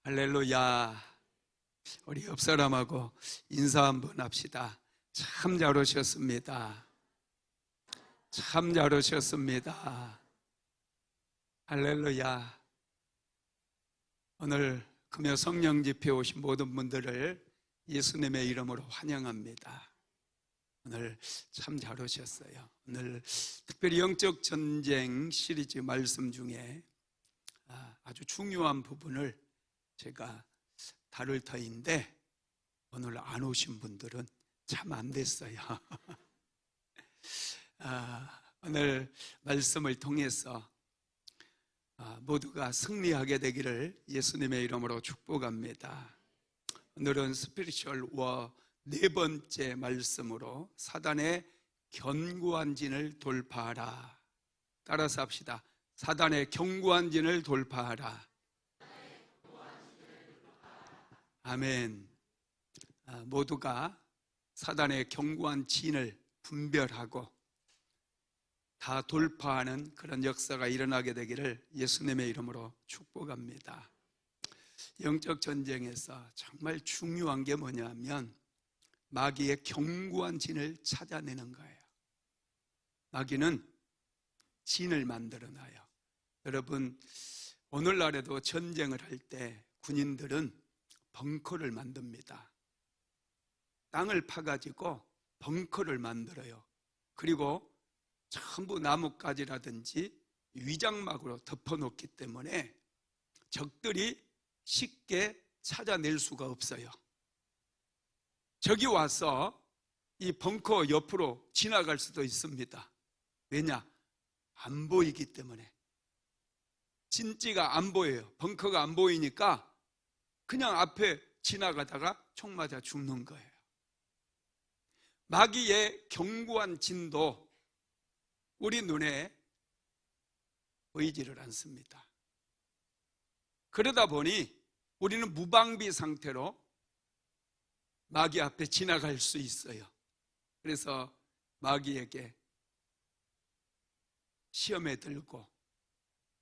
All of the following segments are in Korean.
할렐루야. 우리 옆 사람하고 인사 한번 합시다. 참 잘 오셨습니다. 참 잘 오셨습니다. 할렐루야. 오늘 금요 성령 집회에 오신 모든 분들을 예수님의 이름으로 환영합니다. 오늘 참 잘 오셨어요. 오늘 특별히 영적 전쟁 시리즈 말씀 중에 아주 중요한 부분을 제가 다룰 터인데 오늘 안 오신 분들은 참 안 됐어요. 오늘 말씀을 통해서 모두가 승리하게 되기를 예수님의 이름으로 축복합니다. 오늘은 스피리추얼 워 네 번째 말씀으로 사단의 견고한 진을 돌파하라. 따라서 합시다. 사단의 견고한 진을 돌파하라. 아멘. 모두가 사단의 견고한 진을 분별하고 다 돌파하는 그런 역사가 일어나게 되기를 예수님의 이름으로 축복합니다. 영적 전쟁에서 정말 중요한 게 뭐냐면 마귀의 견고한 진을 찾아내는 거예요. 마귀는 진을 만들어놔요. 여러분, 오늘날에도 전쟁을 할 때 군인들은 벙커를 만듭니다. 땅을 파가지고 벙커를 만들어요. 그리고 전부 나뭇가지라든지 위장막으로 덮어놓기 때문에 적들이 쉽게 찾아낼 수가 없어요. 적이 와서 이 벙커 옆으로 지나갈 수도 있습니다. 왜냐? 안 보이기 때문에. 진지가 안 보여요. 벙커가 안 보이니까 그냥 앞에 지나가다가 총 맞아 죽는 거예요. 마귀의 견고한 진도 우리 눈에 보이지를 않습니다. 그러다 보니 우리는 무방비 상태로 마귀 앞에 지나갈 수 있어요. 그래서 마귀에게 시험에 들고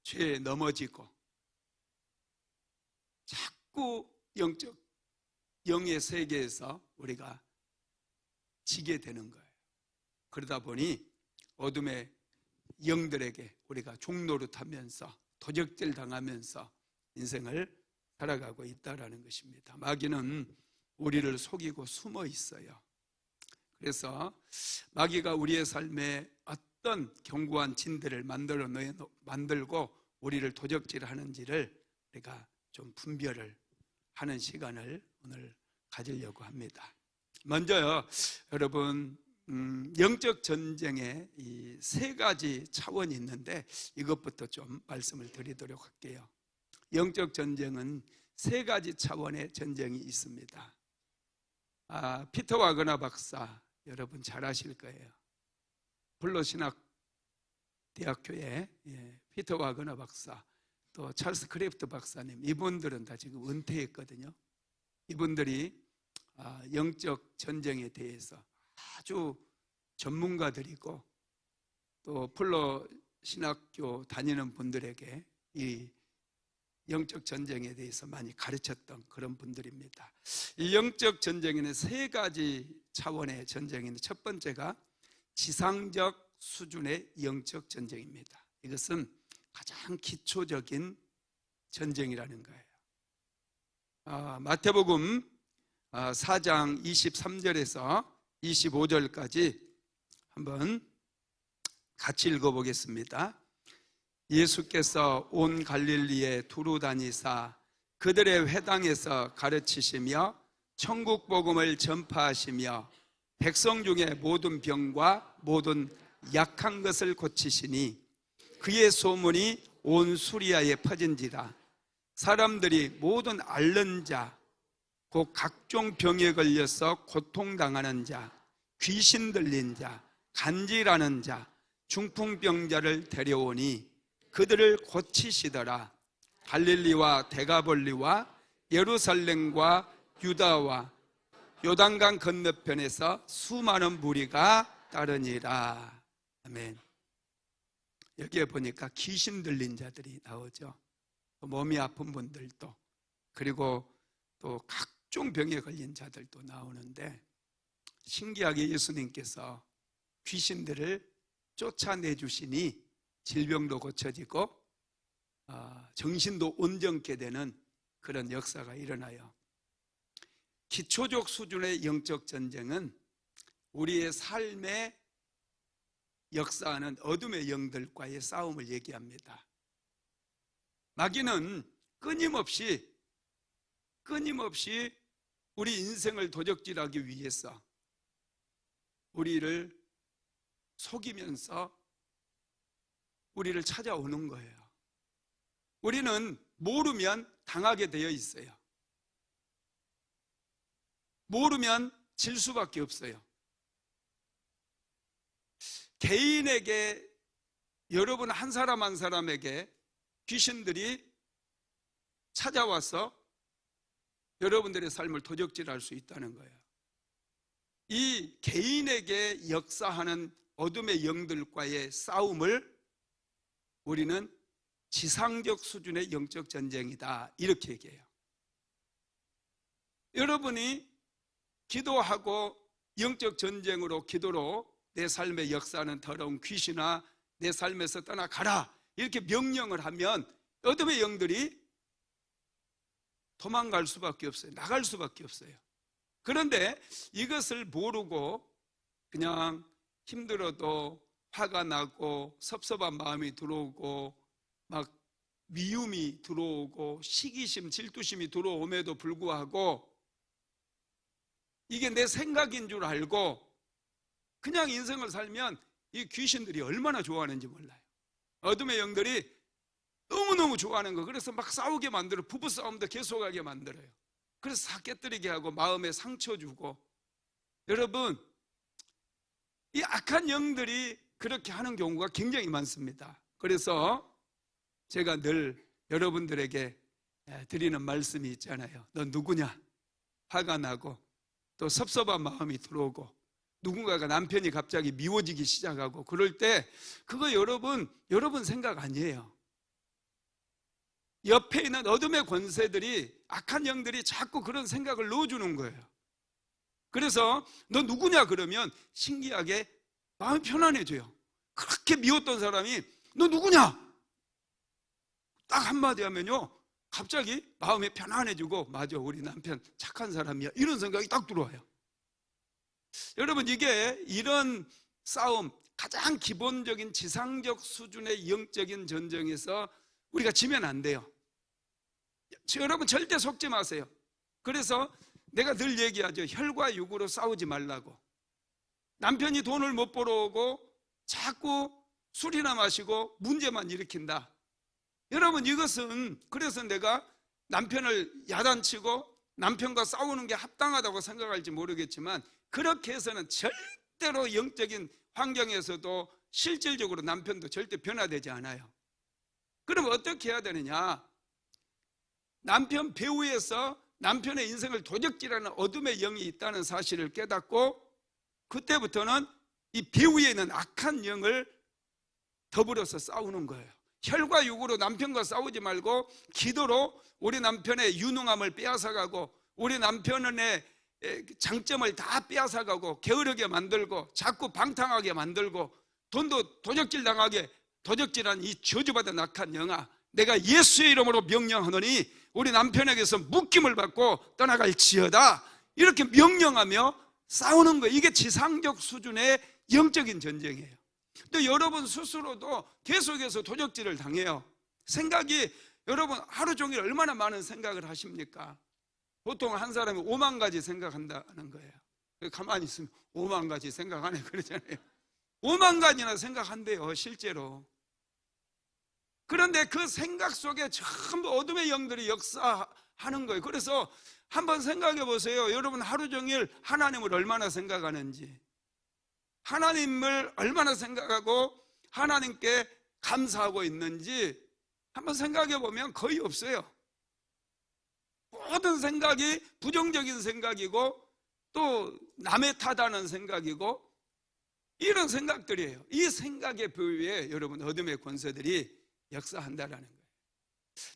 죄에 넘어지고 자꾸 영의 세계에서 우리가 지게 되는 거예요. 그러다 보니 어둠의 영들에게 우리가 종노릇하면서 도적질 당하면서 인생을 살아가고 있다는 것입니다. 마귀는 우리를 속이고 숨어 있어요. 그래서 마귀가 우리의 삶에 어떤 견고한 진들을 만들고 우리를 도적질하는지를 우리가 좀 분별을 하는 시간을 오늘 가지려고 합니다. 먼저요, 여러분, 영적 전쟁에 이 세 가지 차원이 있는데 이것부터 좀 말씀을 드리도록 할게요. 영적 전쟁은 세 가지 차원의 전쟁이 있습니다. 피터 와그너 박사 여러분 잘 아실 거예요. 불로신학대학교의 피터 와그너 박사, 또 찰스 크래프트 박사님, 이분들은 다 지금 은퇴했거든요. 이분들이 영적 전쟁에 대해서 아주 전문가들이고 또 불로신학교 다니는 분들에게 이 영적 전쟁에 대해서 많이 가르쳤던 그런 분들입니다. 이 영적 전쟁에는 세 가지 차원의 전쟁인데 첫 번째가 지상적 수준의 영적 전쟁입니다. 이것은 가장 기초적인 전쟁이라는 거예요. 마태복음 4장 23절에서 25절까지 한번 같이 읽어보겠습니다. 예수께서 온 갈릴리에 두루 다니사 그들의 회당에서 가르치시며 천국 복음을 전파하시며 백성 중에 모든 병과 모든 약한 것을 고치시니 그의 소문이 온 수리아에 퍼진지라. 사람들이 모든 앓는 자, 곧 각종 병에 걸려서 고통당하는 자, 귀신 들린 자, 간질하는 자, 중풍병자를 데려오니 그들을 고치시더라. 갈릴리와 데가볼리와 예루살렘과 유다와 요단강 건너편에서 수많은 무리가 따르니라. 아멘. 여기에 보니까 귀신 들린 자들이 나오죠. 몸이 아픈 분들도 그리고 또 각종 병에 걸린 자들도 나오는데, 신기하게 예수님께서 귀신들을 쫓아내 주시니 질병도 고쳐지고 정신도 온전케 되는 그런 역사가 일어나요. 기초적 수준의 영적 전쟁은 우리의 삶에 역사하는 어둠의 영들과의 싸움을 얘기합니다. 마귀는 끊임없이 우리 인생을 도적질하기 위해서 우리를 속이면서 우리를 찾아오는 거예요. 우리는 모르면 당하게 되어 있어요. 모르면 질 수밖에 없어요. 개인에게, 여러분 한 사람 한 사람에게 귀신들이 찾아와서 여러분들의 삶을 도적질할 수 있다는 거예요. 이 개인에게 역사하는 어둠의 영들과의 싸움을 우리는 지상적 수준의 영적 전쟁이다, 이렇게 얘기해요. 여러분이 기도하고 영적 전쟁으로, 기도로 내 삶의 역사하는 더러운 귀신아 내 삶에서 떠나가라 이렇게 명령을 하면 어둠의 영들이 도망갈 수밖에 없어요. 나갈 수밖에 없어요. 그런데 이것을 모르고 그냥 힘들어도 화가 나고 섭섭한 마음이 들어오고 막 미움이 들어오고 시기심, 질투심이 들어옴에도 불구하고 이게 내 생각인 줄 알고 그냥 인생을 살면 이 귀신들이 얼마나 좋아하는지 몰라요. 어둠의 영들이 너무너무 좋아하는 거. 그래서 막 싸우게 만들어, 부부싸움도 계속하게 만들어요. 그래서 다 깨뜨리게 하고 마음에 상처 주고. 여러분, 이 악한 영들이 그렇게 하는 경우가 굉장히 많습니다. 그래서 제가 늘 여러분들에게 드리는 말씀이 있잖아요. 너 누구냐? 화가 나고 또 섭섭한 마음이 들어오고 누군가가 남편이 갑자기 미워지기 시작하고 그럴 때 그거 여러분 생각 아니에요. 옆에 있는 어둠의 권세들이, 악한 영들이 자꾸 그런 생각을 넣어주는 거예요. 그래서 너 누구냐 그러면 신기하게 마음이 편안해져요. 그렇게 미웠던 사람이 너 누구냐? 딱 한마디 하면요 갑자기 마음이 편안해지고, 맞아 우리 남편 착한 사람이야, 이런 생각이 딱 들어와요. 여러분, 이게 이런 싸움, 가장 기본적인 지상적 수준의 영적인 전쟁에서 우리가 지면 안 돼요. 여러분 절대 속지 마세요. 그래서 내가 늘 얘기하죠. 혈과 육으로 싸우지 말라고. 남편이 돈을 못 벌어오고 자꾸 술이나 마시고 문제만 일으킨다. 여러분, 이것은, 그래서 내가 남편을 야단치고 남편과 싸우는 게 합당하다고 생각할지 모르겠지만 그렇게 해서는 절대로 영적인 환경에서도 실질적으로 남편도 절대 변화되지 않아요. 그럼 어떻게 해야 되느냐? 남편 배후에서 남편의 인생을 도적질하는 어둠의 영이 있다는 사실을 깨닫고 그때부터는 이 배후에 있는 악한 영을 더불어서 싸우는 거예요. 혈과 육으로 남편과 싸우지 말고 기도로 우리 남편의 유능함을 빼앗아가고 우리 남편의 장점을 다 빼앗아가고 게으르게 만들고 자꾸 방탕하게 만들고 돈도 도적질 당하게, 도적질한 이 저주받은 악한 영아, 내가 예수의 이름으로 명령하노니 우리 남편에게서 묶임을 받고 떠나갈지어다, 이렇게 명령하며 싸우는 거예요. 이게 지상적 수준의 영적인 전쟁이에요. 또 여러분 스스로도 계속해서 도적질을 당해요. 생각이, 여러분 하루 종일 얼마나 많은 생각을 하십니까? 보통 한 사람이 5만 가지 생각한다는 거예요. 가만히 있으면 5만 가지 생각하네 그러잖아요. 5만 가지나 생각한대요 실제로. 그런데 그 생각 속에 전부 어둠의 영들이 역사하는 거예요. 그래서 한번 생각해 보세요. 여러분 하루 종일 하나님을 얼마나 생각하는지, 하나님을 얼마나 생각하고 하나님께 감사하고 있는지 한번 생각해 보면 거의 없어요. 모든 생각이 부정적인 생각이고 또 남의 탓하는 생각이고 이런 생각들이에요. 이 생각의 부위에 여러분 어둠의 권세들이 역사한다라는 거예요.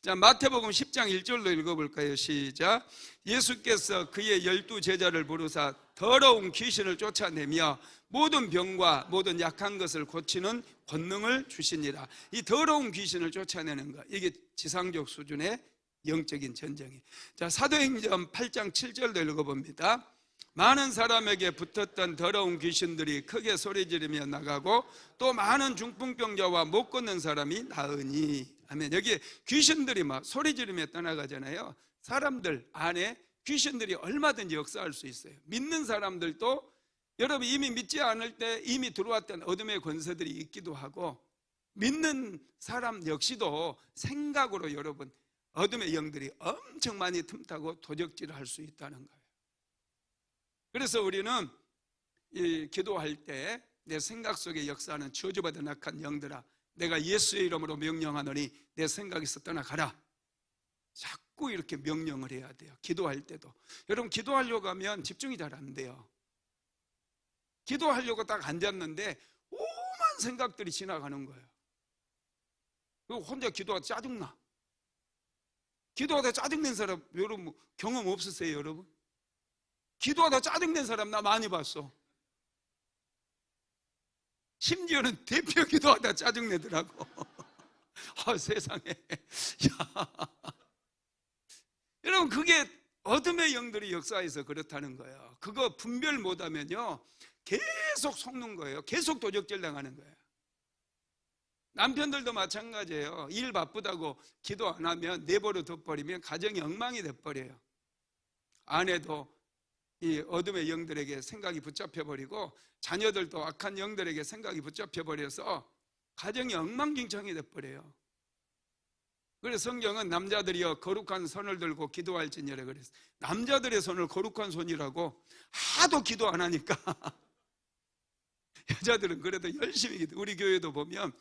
자, 마태복음 10장 1절로 읽어볼까요? 시작. 예수께서 그의 12제자를 부르사 더러운 귀신을 쫓아내며 모든 병과 모든 약한 것을 고치는 권능을 주시니라. 이 더러운 귀신을 쫓아내는 것, 이게 지상적 수준의 영적인 전쟁이. 자, 사도행전 8장 7절도 읽어봅니다. 많은 사람에게 붙었던 더러운 귀신들이 크게 소리 지르며 나가고 또 많은 중풍병자와 못 걷는 사람이 나으니. 아멘. 여기 귀신들이 막 소리 지르며 떠나가잖아요. 사람들 안에 귀신들이 얼마든지 역사할 수 있어요. 믿는 사람들도 여러분 이미 믿지 않을 때 이미 들어왔던 어둠의 권세들이 있기도 하고, 믿는 사람 역시도 생각으로 여러분 어둠의 영들이 엄청 많이 틈타고 도적질을 할 수 있다는 거예요. 그래서 우리는 이 기도할 때 내 생각 속에 역사하는 저주받은 악한 영들아, 내가 예수의 이름으로 명령하노니 내 생각에서 떠나가라. 자꾸 이렇게 명령을 해야 돼요. 기도할 때도. 여러분 기도하려고 하면 집중이 잘 안 돼요. 기도하려고 딱 앉았는데 오만 생각들이 지나가는 거예요. 그리고 혼자 기도하다 짜증나. 기도하다 짜증낸 사람 여러분 경험 없으세요? 여러분 기도하다 짜증낸 사람 나 많이 봤어. 심지어는 대표 기도하다 짜증내더라고. 세상에. 여러분 그게 어둠의 영들이 역사에서 그렇다는 거예요. 그거 분별 못하면요 계속 속는 거예요. 계속 도적질 당하는 거예요. 남편들도 마찬가지예요. 일 바쁘다고 기도 안 하면 내버려 둬버리면 가정이 엉망이 돼버려요. 아내도 이 어둠의 영들에게 생각이 붙잡혀버리고 자녀들도 악한 영들에게 생각이 붙잡혀버려서 가정이 엉망진창이 돼버려요. 그래서 성경은 남자들이여 거룩한 손을 들고 기도할지니라 그랬어요. 남자들의 손을 거룩한 손이라고. 하도 기도 안 하니까 여자들은 그래도 열심히 기도. 우리 교회도 보면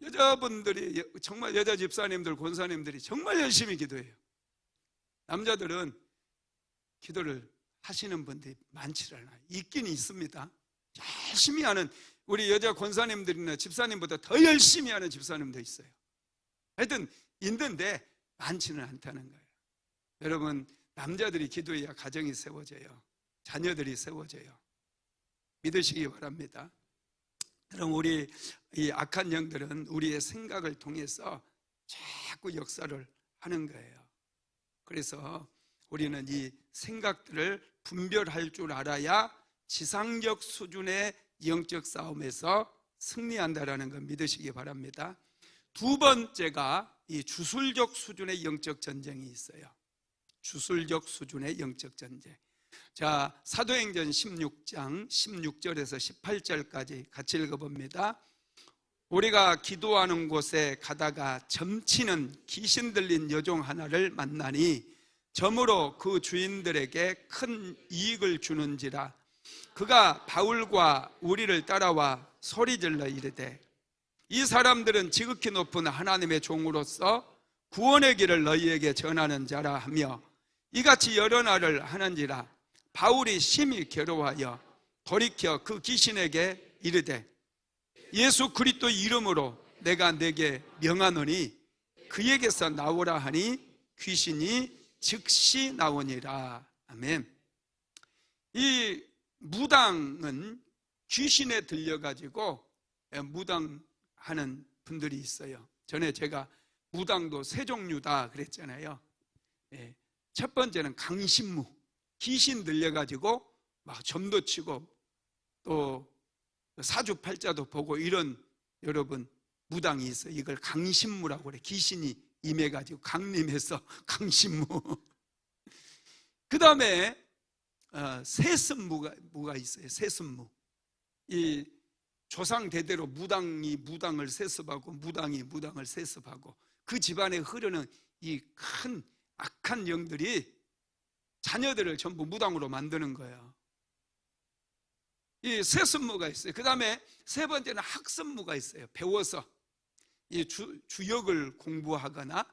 여자분들이 정말 여자 집사님들 권사님들이 정말 열심히 기도해요. 남자들은 기도를 하시는 분들이 많지 않아요. 있긴 있습니다. 열심히 하는 우리 여자 권사님들이나 집사님보다 더 열심히 하는 집사님도 있어요. 하여튼 있는데 많지는 않다는 거예요. 여러분 남자들이 기도해야 가정이 세워져요. 자녀들이 세워져요. 믿으시기 바랍니다. 여러분 우리 이 악한 영들은 우리의 생각을 통해서 자꾸 역사를 하는 거예요. 그래서 우리는 이 생각들을 분별할 줄 알아야 지상적 수준의 영적 싸움에서 승리한다라는 걸 믿으시기 바랍니다. 두 번째가 이 주술적 수준의 영적 전쟁이 있어요. 주술적 수준의 영적 전쟁. 자, 사도행전 16장 16절에서 18절까지 같이 읽어봅니다. 우리가 기도하는 곳에 가다가 점치는 귀신 들린 여종 하나를 만나니 점으로 그 주인들에게 큰 이익을 주는지라. 그가 바울과 우리를 따라와 소리질러 이르되 이 사람들은 지극히 높은 하나님의 종으로서 구원의 길을 너희에게 전하는 자라 하며 이같이 여러 날을 하는지라. 바울이 심히 괴로워하여 돌이켜 그 귀신에게 이르되 예수 그리스도 이름으로 내가 내게 명하노니 그에게서 나오라 하니 귀신이 즉시 나오니라. 아멘. 이 무당은 귀신에 들려가지고 무당하는 분들이 있어요. 전에 제가 무당도 세 종류다 그랬잖아요. 첫 번째는 강신무. 귀신 들려가지고 막 점도 치고 또 사주팔자도 보고 이런 여러분 무당이 있어요. 이걸 강신무라고 그래. 귀신이 임해가지고 강림해서 강신무. 그 다음에 세습무가 있어요. 세습무. 이 조상 대대로 무당이 무당을 세습하고 무당이 무당을 세습하고 그 집안에 흐르는 이 큰 악한 영들이 자녀들을 전부 무당으로 만드는 거예요. 이 세습무가 있어요. 그 다음에 세 번째는 학습무가 있어요. 배워서 이 주역을 공부하거나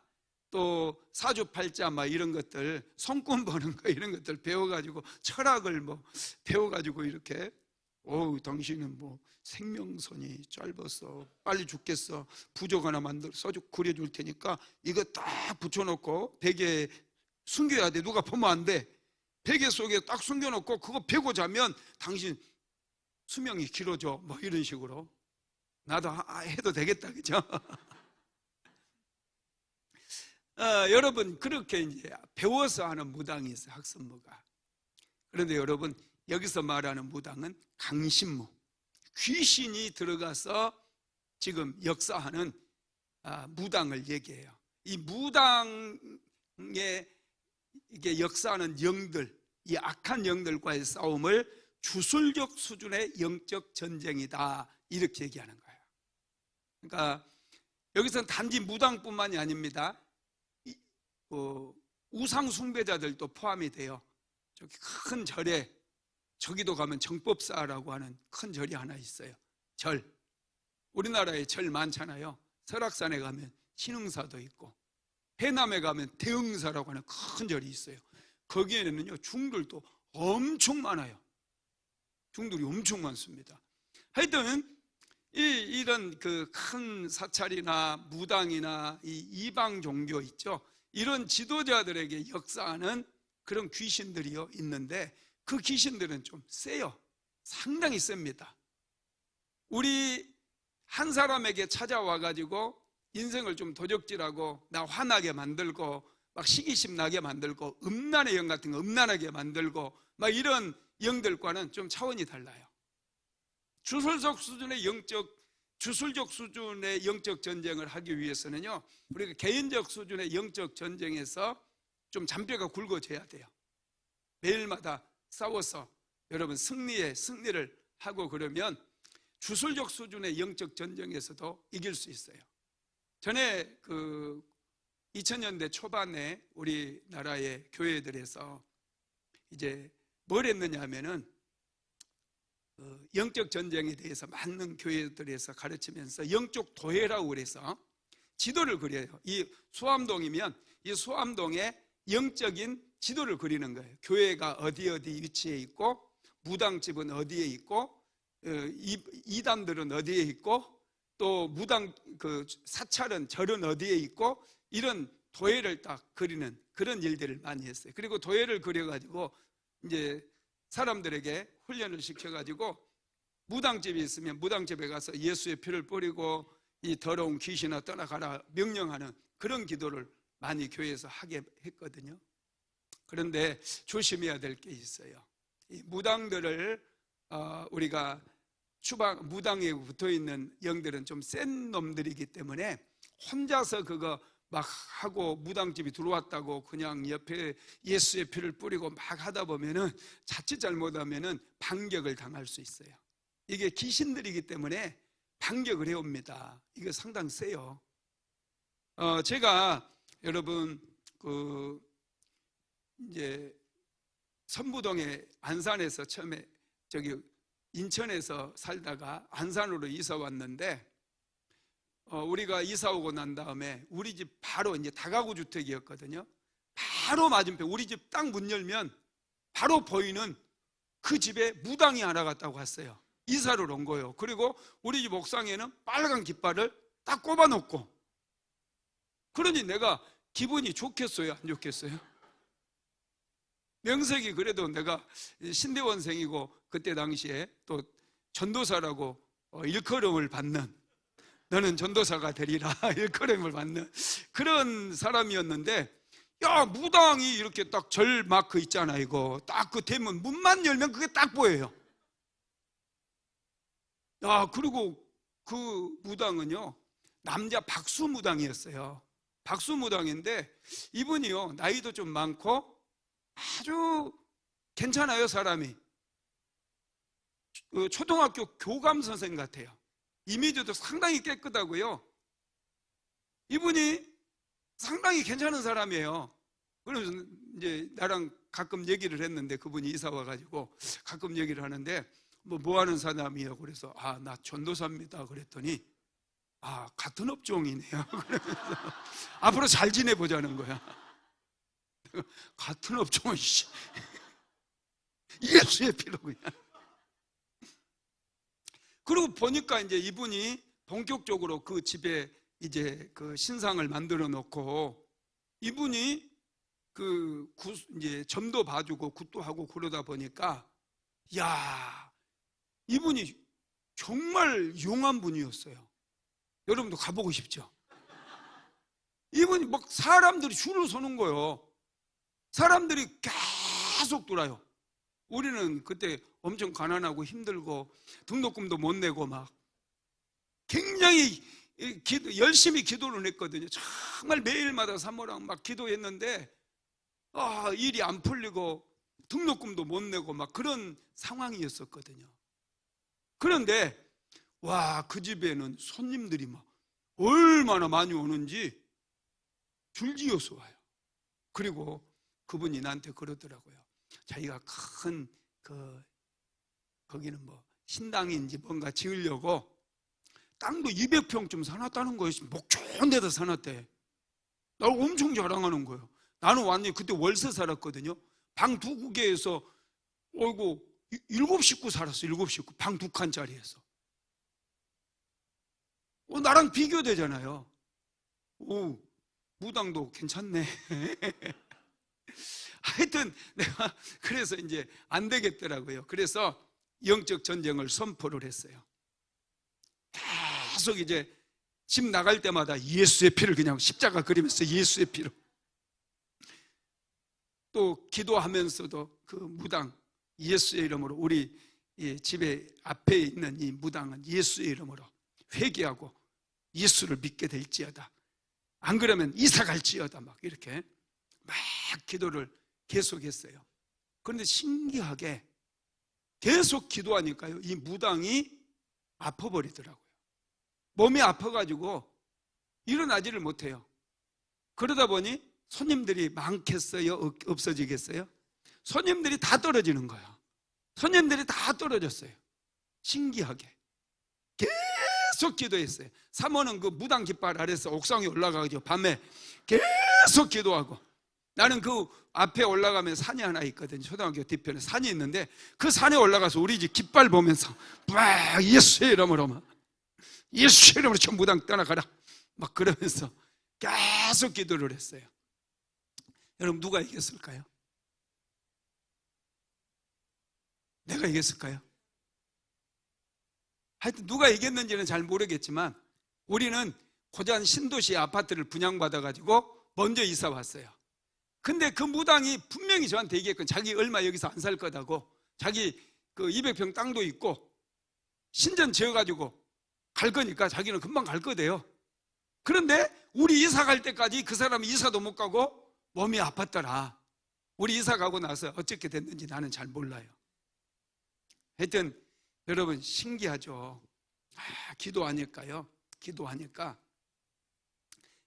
또 사주팔자 막 이런 것들, 손금 보는 거 이런 것들 배워가지고 철학을 뭐 배워가지고 이렇게 당신은 뭐 생명선이 짧아서 빨리 죽겠어. 부적 하나 써주 그려줄 테니까 이거 딱 붙여놓고 베개에 숨겨야 돼. 누가 보면 안 돼. 베개 속에 딱 숨겨놓고 그거 베고 자면 당신 수명이 길어져. 뭐 이런 식으로. 나도 해도 되겠다, 그죠? 여러분, 그렇게 이제 배워서 하는 무당이 있어요, 학습무가. 그런데 여러분, 여기서 말하는 무당은 강신무, 귀신이 들어가서 지금 역사하는 무당을 얘기해요. 이 무당의 이게 역사하는 영들, 이 악한 영들과의 싸움을 주술적 수준의 영적 전쟁이다, 이렇게 얘기하는 거예요. 그러니까 여기서는 단지 무당뿐만이 아닙니다. 우상 숭배자들도 포함이 돼요. 저기 큰 절에, 저기도 가면 정법사라고 하는 큰 절이 하나 있어요. 절. 우리나라에 절 많잖아요. 설악산에 가면 신흥사도 있고, 해남에 가면 대흥사라고 하는 큰 절이 있어요. 거기에는요, 중들도 엄청 많아요. 중들이 엄청 많습니다. 하여튼 이런 그 큰 사찰이나 무당이나 이 이방 종교 있죠. 이런 지도자들에게 역사하는 그런 귀신들이요 있는데, 그 귀신들은 좀 세요. 상당히 셉니다. 우리 한 사람에게 찾아와 가지고 인생을 좀 도적질하고 나 화나게 만들고 막 시기심 나게 만들고 음란의 영 같은 거 음란하게 만들고 막 이런 영들과는 좀 차원이 달라요. 주술적 수준의 영적 전쟁을 하기 위해서는요, 우리가 개인적 수준의 영적 전쟁에서 좀 잔뼈가 굵어져야 돼요. 매일마다 싸워서 여러분 승리를 하고 그러면 주술적 수준의 영적 전쟁에서도 이길 수 있어요. 전에 2000년대 초반에 우리나라의 교회들에서 이제 뭘 했느냐 하면은 영적 전쟁에 대해서 많은 교회들에서 가르치면서 영적 도회라고 그래서 지도를 그려요. 이 소암동이면 이 소암동에 영적인 지도를 그리는 거예요. 교회가 어디 위치에 있고, 무당집은 어디에 있고, 이단들은 어디에 있고, 또 무당 사찰은 절은 어디에 있고, 이런 도회를 딱 그리는 그런 일들을 많이 했어요. 그리고 도회를 그려가지고 이제 사람들에게 훈련을 시켜가지고 무당집이 있으면 무당집에 가서 예수의 피를 뿌리고 이 더러운 귀신아 떠나가라 명령하는 그런 기도를 많이 교회에서 하게 했거든요. 그런데 조심해야 될 게 있어요. 이 무당들을 우리가 무당에 붙어있는 영들은 좀 센 놈들이기 때문에 혼자서 그거 막 하고 무당집이 들어왔다고 그냥 옆에 예수의 피를 뿌리고 막 하다 보면은 자칫 잘못하면은 반격을 당할 수 있어요. 이게 귀신들이기 때문에 반격을 해옵니다. 이게 상당히 세요. 제가 여러분 이제 선부동에 안산에서 처음에 인천에서 살다가 안산으로 이사 왔는데, 우리가 이사 오고 난 다음에 우리 집 바로 이제 다가구 주택이었거든요. 바로 맞은편, 우리 집 딱 문 열면 바로 보이는 그 집에 무당이 하나 갔다고 왔어요. 이사를 온 거예요. 그리고 우리 집 옥상에는 빨간 깃발을 딱 꼽아 놓고, 그러니 내가 기분이 좋겠어요, 안 좋겠어요? 명색이 그래도 내가 신대원생이고 그때 당시에 또 전도사라고 일컬음을 받는, 너는 전도사가 되리라 일컬음을 받는 그런 사람이었는데, 야, 무당이 이렇게 딱 절 마크 있잖아. 이거 딱 그 대문 문만 열면 그게 딱 보여요. 야, 그리고 그 무당은요, 남자 박수무당이었어요. 박수무당인데 이분이요, 나이도 좀 많고 아주 괜찮아요. 사람이 초등학교 교감 선생 같아요. 이미지도 상당히 깨끗하고요. 이분이 상당히 괜찮은 사람이에요. 그래서 이제 나랑 가끔 얘기를 했는데, 그분이 이사 와가지고 가끔 얘기를 하는데 뭐 하는 사람이에요? 그래서 나 전도사입니다. 그랬더니 같은 업종이네요. 그러면서 앞으로 잘 지내보자는 거야. 같은 업종은 예수의 피로 그냥. 그리고 보니까 이제 이분이 본격적으로 그 집에 이제 그 신상을 만들어 놓고 이분이 이제 점도 봐주고 굿도 하고 그러다 보니까 야, 이분이 정말 용한 분이었어요. 여러분도 가보고 싶죠? 이분이 막 사람들이 줄을 서는 거예요. 사람들이 계속 돌아요. 우리는 그때 엄청 가난하고 힘들고 등록금도 못 내고 막 굉장히 열심히 기도를 했거든요. 정말 매일마다 사모랑 막 기도했는데 일이 안 풀리고 등록금도 못 내고 막 그런 상황이었었거든요. 그런데 그 집에는 손님들이 막 얼마나 많이 오는지 줄지어서 와요. 그리고 그분이 나한테 그러더라고요. 자기가 큰 거기는 뭐 신당인지 뭔가 지으려고 땅도 200평쯤 사놨다는 거예요. 목 좋은 데다 사놨대. 나를 엄청 자랑하는 거예요. 나는 완전히 그때 월세 살았거든요. 방 2개에서 7식구 살았어. 7식구 방 2칸짜리에서. 나랑 비교되잖아요. 무당도 괜찮네. 하여튼 내가 그래서 이제 안 되겠더라고요. 그래서 영적 전쟁을 선포를 했어요. 계속 이제 집 나갈 때마다 예수의 피를 그냥 십자가 그리면서 예수의 피로, 또 기도하면서도 그 무당 예수의 이름으로, 우리 집에 앞에 있는 이 무당은 예수의 이름으로 회개하고 예수를 믿게 될지어다, 안 그러면 이사 갈지어다, 막 이렇게 막 기도를 계속했어요. 그런데 신기하게 계속 기도하니까요, 이 무당이 아파버리더라고요. 몸이 아파가지고 일어나지를 못해요. 그러다 보니 손님들이 많겠어요? 없어지겠어요? 손님들이 다 떨어지는 거예요. 손님들이 다 떨어졌어요. 신기하게 계속 기도했어요. 사모는 그 무당 깃발 아래서 옥상에 올라가가지고 밤에 계속 기도하고, 나는 그 앞에 올라가면 산이 하나 있거든요. 초등학교 뒤편에 산이 있는데 그 산에 올라가서 우리 집 깃발 보면서 막 예수의 이름으로, 막 예수의 이름으로 저 무당 떠나가라, 막 그러면서 계속 기도를 했어요. 여러분, 누가 이겼을까요? 내가 이겼을까요? 하여튼 누가 이겼는지는 잘 모르겠지만 우리는 고잔 신도시 아파트를 분양받아가지고 먼저 이사 왔어요. 근데 그 무당이 분명히 저한테 얘기했거든요. 자기 얼마 여기서 안 살 거다고, 자기 그 200평 땅도 있고 신전 지어가지고 갈 거니까 자기는 금방 갈 거대요. 그런데 우리 이사 갈 때까지 그 사람이 이사도 못 가고 몸이 아팠더라. 우리 이사 가고 나서 어떻게 됐는지 나는 잘 몰라요. 하여튼 여러분, 신기하죠. 기도하니까요, 기도하니까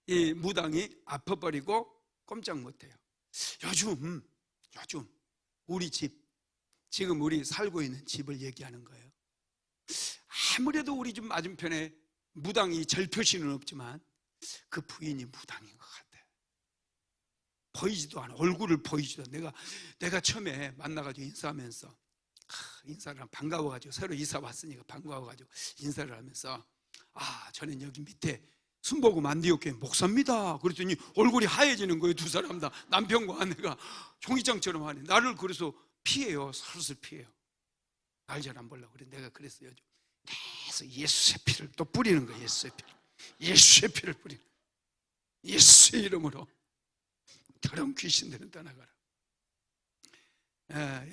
이 무당이 아파버리고 꼼짝 못해요. 요즘 우리 집, 지금 우리 살고 있는 집을 얘기하는 거예요. 아무래도 우리 집 맞은편에 무당이 절표시는 없지만 그 부인이 무당인 것 같아. 보이지도 않아. 얼굴을 보이지도 않아. 내가 처음에 만나가지고 인사하면서 인사를 반가워가지고, 새로 이사 왔으니까 반가워가지고 인사를 하면서, 저는 여기 밑에 순복음 안디옥교회 목사입니다. 그랬더니 얼굴이 하얘지는 거예요. 두 사람 다, 남편과 아내가 종이장처럼 하네. 나를 그래서 피해요. 서로서 피해요. 날 잘 안 보려고 그래. 내가 그랬어요. 계속 예수의 피를 또 뿌리는 거예요. 예수의 피를 뿌리는, 예수의 이름으로 더러운 귀신들은 떠나가라.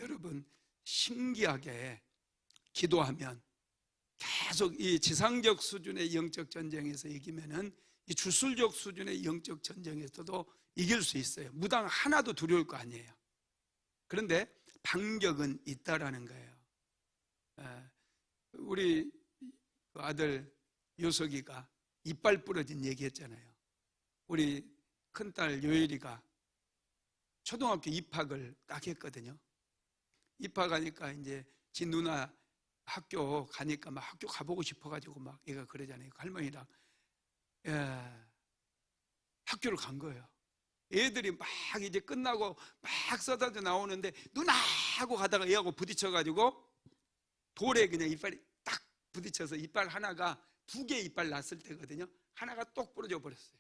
여러분, 신기하게 기도하면 계속 이 지상적 수준의 영적 전쟁에서 이기면은 이 주술적 수준의 영적 전쟁에서도 이길 수 있어요. 무당 하나도 두려울 거 아니에요. 그런데 반격은 있다라는 거예요. 우리 아들 요석이가 이빨 부러진 얘기했잖아요. 우리 큰딸 요엘이가 초등학교 입학을 딱 했거든요. 입학하니까 이제 지 누나 학교 가니까 막 학교 가보고 싶어가지고 막 얘가 그러잖아요. 할머니랑 학교를 간 거예요. 애들이 막 이제 끝나고 막 쏟아져 나오는데 누나 하고 가다가 얘하고 부딪혀가지고 돌에 그냥 이빨이 딱 부딪혀서 이빨 하나가 2개 이빨 났을 때거든요. 하나가 똑 부러져 버렸어요.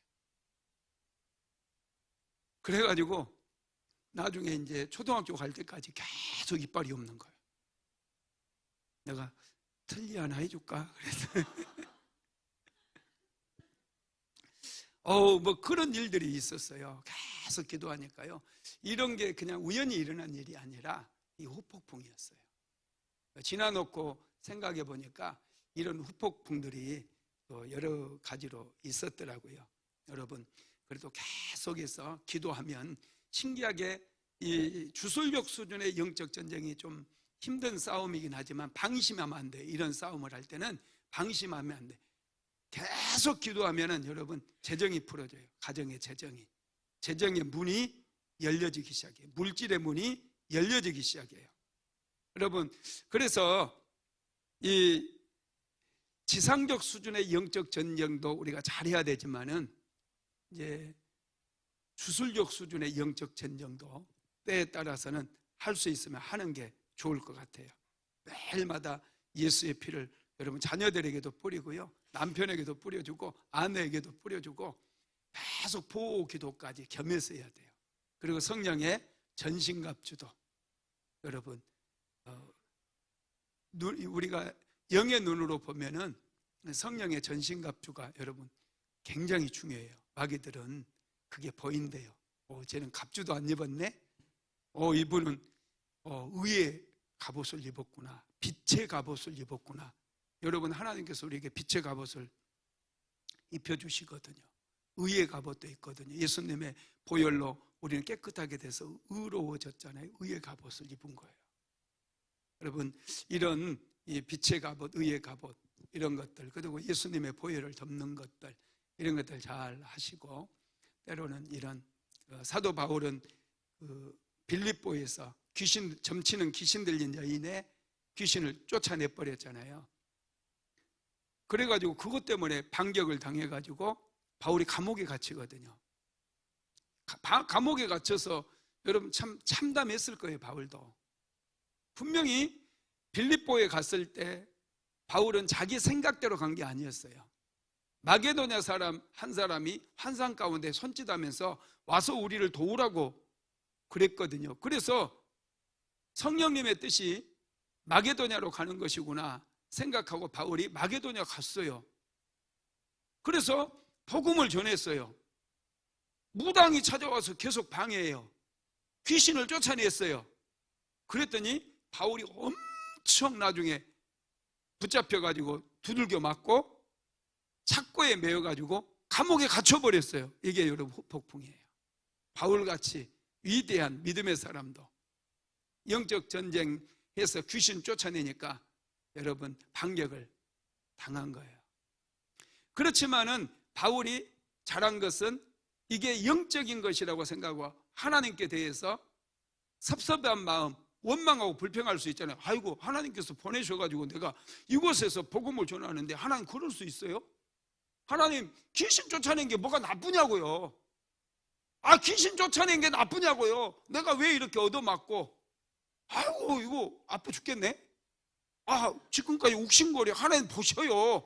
그래가지고 나중에 이제 초등학교 갈 때까지 계속 이빨이 없는 거예요. 내가 틀니 하나 해줄까? 그래서 뭐 그런 일들이 있었어요. 계속 기도하니까요. 이런 게 그냥 우연히 일어난 일이 아니라 이 후폭풍이었어요. 지나놓고 생각해 보니까 이런 후폭풍들이 또 여러 가지로 있었더라고요. 여러분, 그래도 계속해서 기도하면 신기하게 이 주술력 수준의 영적 전쟁이 좀 힘든 싸움이긴 하지만 방심하면 안 돼. 이런 싸움을 할 때는 방심하면 안 돼. 계속 기도하면은 여러분 재정이 풀어져요. 가정의 재정의 문이 열려지기 시작해요. 물질의 문이 열려지기 시작해요. 여러분, 그래서 이 지상적 수준의 영적 전쟁도 우리가 잘해야 되지만은 이제 주술적 수준의 영적 전쟁도 때에 따라서는 할 수 있으면 하는 게 좋을 것 같아요. 매일마다 예수의 피를 여러분 자녀들에게도 뿌리고요, 남편에게도 뿌려주고 아내에게도 뿌려주고 계속 보호 기도까지 겸해서 해야 돼요. 그리고 성령의 전신갑주도 여러분 우리가 영의 눈으로 보면은 성령의 전신갑주가 여러분 굉장히 중요해요. 마귀들은 그게 보인대요. 쟤는 갑주도 안 입었네. 이분은 의의 갑옷을 입었구나. 빛의 갑옷을 입었구나. 여러분, 하나님께서 우리에게 빛의 갑옷을 입혀주시거든요. 의의 갑옷도 있거든요. 예수님의 보혈로 우리는 깨끗하게 돼서 의로워졌잖아요. 의의 갑옷을 입은 거예요. 여러분, 이런 이 빛의 갑옷, 의의 갑옷 이런 것들, 그리고 예수님의 보혈을 덮는 것들, 이런 것들 잘 하시고, 때로는 이런 사도 바울은 빌립보에서 점치는 귀신 들린 여인의 귀신을 쫓아내 버렸잖아요. 그래가지고 그것 때문에 반격을 당해가지고 바울이 감옥에 갇히거든요. 감옥에 갇혀서 여러분 참 참담했을 거예요. 바울도 분명히 빌립보에 갔을 때 바울은 자기 생각대로 간 게 아니었어요. 마게도냐 사람 한 사람이 환상 가운데 손짓하면서 와서 우리를 도우라고 그랬거든요. 그래서 성령님의 뜻이 마게도냐로 가는 것이구나 생각하고 바울이 마게도냐 갔어요. 그래서 복음을 전했어요. 무당이 찾아와서 계속 방해해요. 귀신을 쫓아냈어요. 그랬더니 바울이 엄청 나중에 붙잡혀가지고 두들겨 맞고 착고에 매여가지고 감옥에 갇혀버렸어요. 이게 여러분 폭풍이에요. 바울같이 위대한 믿음의 사람도 영적 전쟁에서 귀신 쫓아내니까 여러분 반격을 당한 거예요. 그렇지만은 바울이 잘한 것은 이게 영적인 것이라고 생각하고 하나님께 대해서 섭섭한 마음, 원망하고 불평할 수 있잖아요. 아이고, 하나님께서 보내셔가지고 내가 이곳에서 복음을 전하는데 하나님 그럴 수 있어요? 하나님 귀신 쫓아낸 게 뭐가 나쁘냐고요. 귀신 쫓아낸 게 나쁘냐고요. 내가 왜 이렇게 얻어맞고 아이고 이거 아파 죽겠네. 지금까지 욱신거려. 하나님 보셔요.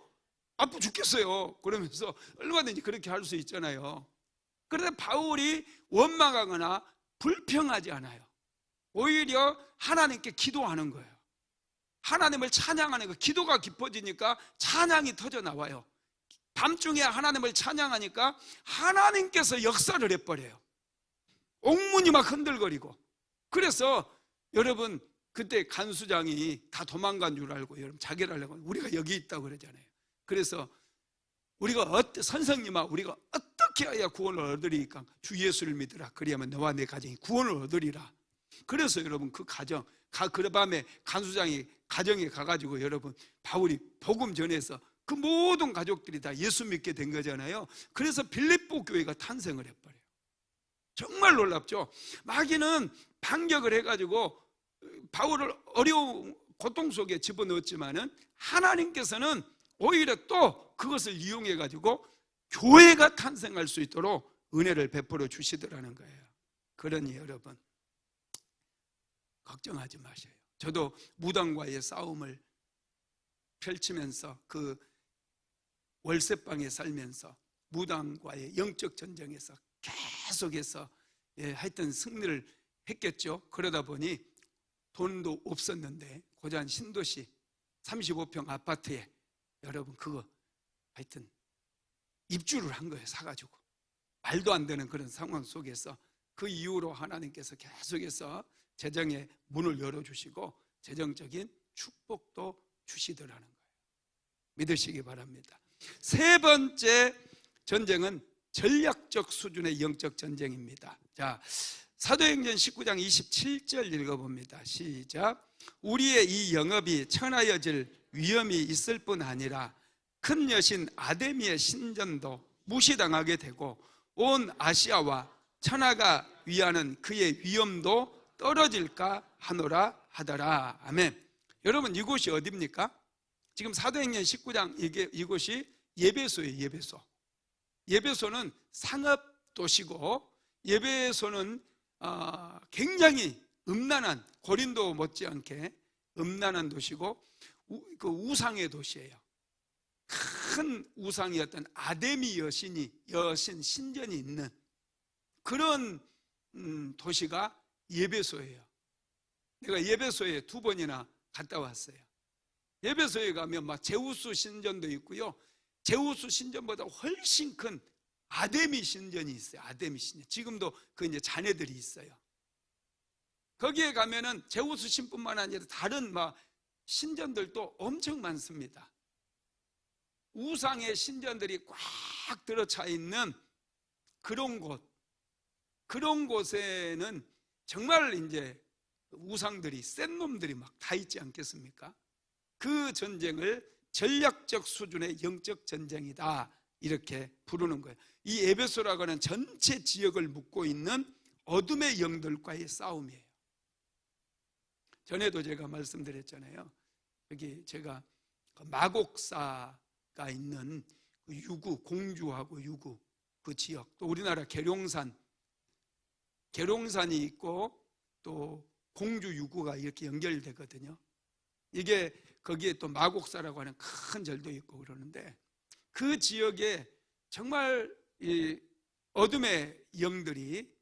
아파 죽겠어요. 그러면서 얼마든지 그렇게 할 수 있잖아요. 그런데 바울이 원망하거나 불평하지 않아요. 오히려 하나님께 기도하는 거예요. 하나님을 찬양하는 거예요. 기도가 깊어지니까 찬양이 터져 나와요. 밤중에 하나님을 찬양하니까 하나님께서 역사를 해버려요. 옥문이 막 흔들거리고. 그래서 여러분 그때 간수장이 다 도망간 줄 알고 여러분 자기를 하려고 우리가 여기 있다고 그러잖아요. 그래서 우리가 선생님아 우리가 어떻게 해야 구원을 얻으리까? 주 예수를 믿으라. 그리하면 너와 내 가정이 구원을 얻으리라. 그래서 여러분 그 가정 그 밤에 간수장이 가정에 가가지고 여러분 바울이 복음 전해서 그 모든 가족들이 다 예수 믿게 된 거잖아요. 그래서 빌립보 교회가 탄생을 해버려요. 정말 놀랍죠. 마귀는 반격을 해가지고 바울을 어려운 고통 속에 집어넣었지만은 하나님께서는 오히려 또 그것을 이용해가지고 교회가 탄생할 수 있도록 은혜를 베풀어 주시더라는 거예요. 그러니 여러분 걱정하지 마세요. 저도 무당과의 싸움을 펼치면서 그 월세방에 살면서 무당과의 영적 전쟁에서 계속해서 하여튼 승리를 했겠죠. 그러다 보니 돈도 없었는데 고잔 신도시 35평 아파트에 여러분 그거 하여튼 입주를 한 거예요. 사가지고 말도 안 되는 그런 상황 속에서 그 이후로 하나님께서 계속해서 재정의 문을 열어주시고 재정적인 축복도 주시더라는 거예요. 믿으시기 바랍니다. 세 번째 전쟁은 전략적 수준의 영적 전쟁입니다. 자, 사도행전 19장 27절 읽어봅니다. 시작. 우리의 이 영업이 천하여질 위험이 있을 뿐 아니라 큰 여신 아데미의 신전도 무시당하게 되고 온 아시아와 천하가 위하는 그의 위엄도 떨어질까 하노라 하더라. 아멘. 여러분 이곳이 어디입니까? 지금 사도행전 19장 이곳이 예배소예요. 예배소. 예배소는 상업도시고 예배소는 굉장히 음란한, 고린도 못지않게 음란한 도시고 그 우상의 도시예요. 큰 우상이었던 아데미 여신 신전이 있는 그런 도시가 예배소예요. 내가 예배소에 2번이나 갔다 왔어요. 예배소에 가면 막 제우스 신전도 있고요. 제우스 신전보다 훨씬 큰 아데미 신전이 있어요. 아데미 신전. 지금도 그 이제 자네들이 있어요. 거기에 가면은 제우스 신뿐만 아니라 다른 막 신전들도 엄청 많습니다. 우상의 신전들이 꽉 들어차 있는 그런 곳에는 정말 이제 우상들이 센 놈들이 막 다 있지 않겠습니까? 그 전쟁을 전략적 수준의 영적 전쟁이다 이렇게 부르는 거예요. 이 에베소라고 하는 전체 지역을 묶고 있는 어둠의 영들과의 싸움이에요. 전에도 제가 말씀드렸잖아요. 여기 제가 마곡사가 있는 그 유구, 공주하고 유구 그 지역, 또 우리나라 계룡산이 있고 또 공주 유구가 이렇게 연결되거든요. 이게 거기에 또 마곡사라고 하는 큰 절도 있고 그러는데 그 지역에 정말 이 어둠의 영들이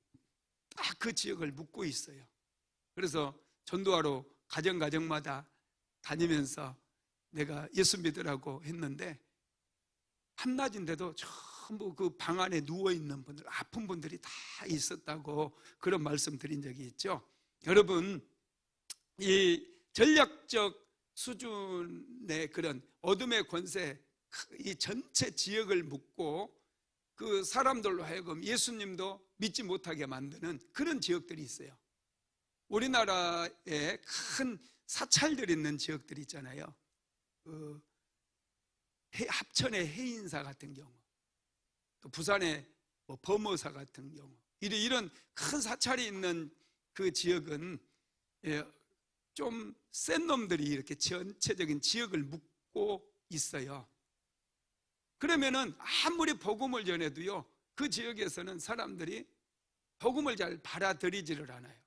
딱 그 지역을 묶고 있어요. 그래서 전도하러 가정마다 다니면서 내가 예수 믿으라고 했는데 한낮인데도 전부 그 방 안에 누워있는 분들, 아픈 분들이 다 있었다고 그런 말씀 드린 적이 있죠. 여러분, 이 전략적 수준의 그런 어둠의 권세, 이 전체 지역을 묶고 그 사람들로 하여금 예수님도 믿지 못하게 만드는 그런 지역들이 있어요. 우리나라에 큰 사찰들이 있는 지역들이 있잖아요. 그 합천의 해인사 같은 경우, 또 부산의 범어사 같은 경우, 이런 큰 사찰이 있는 그 지역은 좀 센 놈들이 이렇게 전체적인 지역을 묶고 있어요. 그러면은 아무리 복음을 전해도요, 그 지역에서는 사람들이 복음을 잘 받아들이지를 않아요.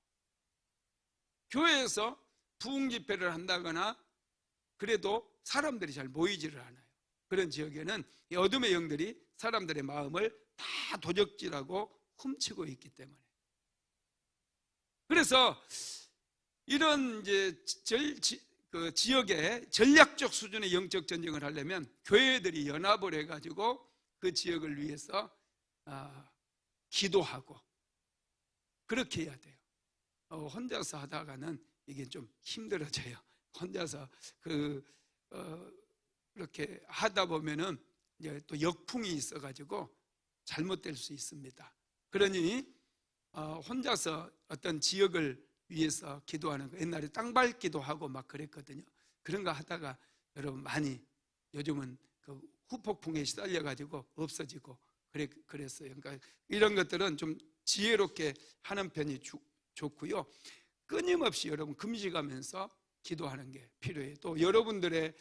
교회에서 부흥 집회를 한다거나 그래도 사람들이 잘 모이지를 않아요. 그런 지역에는 이 어둠의 영들이 사람들의 마음을 다 도적질하고 훔치고 있기 때문에. 그래서 이런 이제 그 지역의 전략적 수준의 영적 전쟁을 하려면 교회들이 연합을 해가지고 그 지역을 위해서 기도하고 그렇게 해야 돼요. 혼자서 하다가는 이게 좀 힘들어져요. 혼자서 그렇게 하다 보면은 이제 또 역풍이 있어가지고 잘못될 수 있습니다. 그러니 혼자서 어떤 지역을 위해서 기도하는 거, 옛날에 땅밟기도 하고 막 그랬거든요. 그런 거 하다가 여러분 많이 요즘은 그 후폭풍에 시달려가지고 없어지고 그랬어요. 그러니까 이런 것들은 좀 지혜롭게 하는 편이 좋고요. 끊임없이 여러분 금식하면서 기도하는 게 필요해요. 또 여러분들의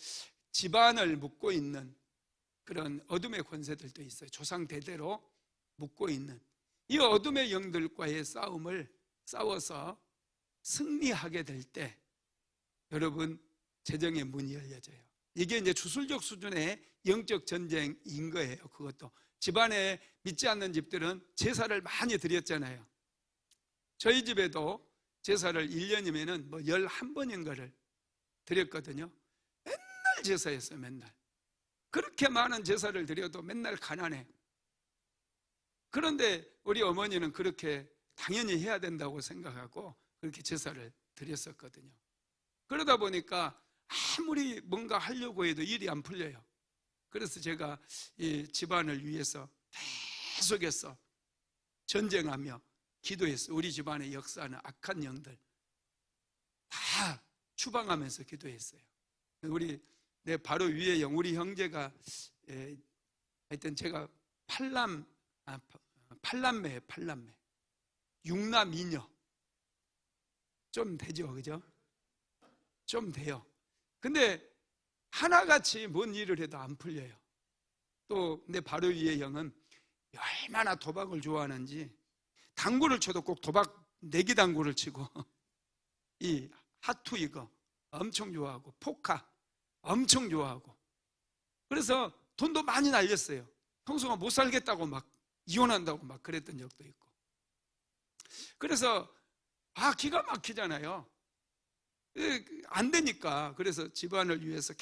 집안을 묶고 있는 그런 어둠의 권세들도 있어요. 조상 대대로 묶고 있는 이 어둠의 영들과의 싸워서 승리하게 될 때 여러분 재정의 문이 열려져요. 이게 이제 주술적 수준의 영적 전쟁인 거예요. 그것도 집안에 믿지 않는 집들은 제사를 많이 드렸잖아요. 저희 집에도 제사를 1년이면은 뭐 11번인가를 드렸거든요. 맨날 제사였어요. 맨날. 그렇게 많은 제사를 드려도 맨날 가난해. 그런데 우리 어머니는 그렇게 당연히 해야 된다고 생각하고 그렇게 제사를 드렸었거든요. 그러다 보니까 아무리 뭔가 하려고 해도 일이 안 풀려요. 그래서 제가 이 집안을 위해서 계속해서 전쟁하며 기도했어요. 우리 집안의 역사는 악한 영들 다 추방하면서 기도했어요. 내 바로 위에 영, 우리 형제가 하여튼 제가 팔남매예요. 팔남매. 6남 2녀. 좀 되죠, 그죠? 좀 돼요. 근데 하나같이 뭔 일을 해도 안 풀려요. 또 내 바로 위에 형은 얼마나 도박을 좋아하는지 당구를 쳐도 꼭 도박 내기 당구를 치고 이 하투 이거 엄청 좋아하고 포카 엄청 좋아하고 그래서 돈도 많이 날렸어요. 평소가 못 살겠다고 막 이혼한다고 막 그랬던 적도 있고. 그래서 기가 막히잖아요. 안 되니까. 그래서 집안을 위해서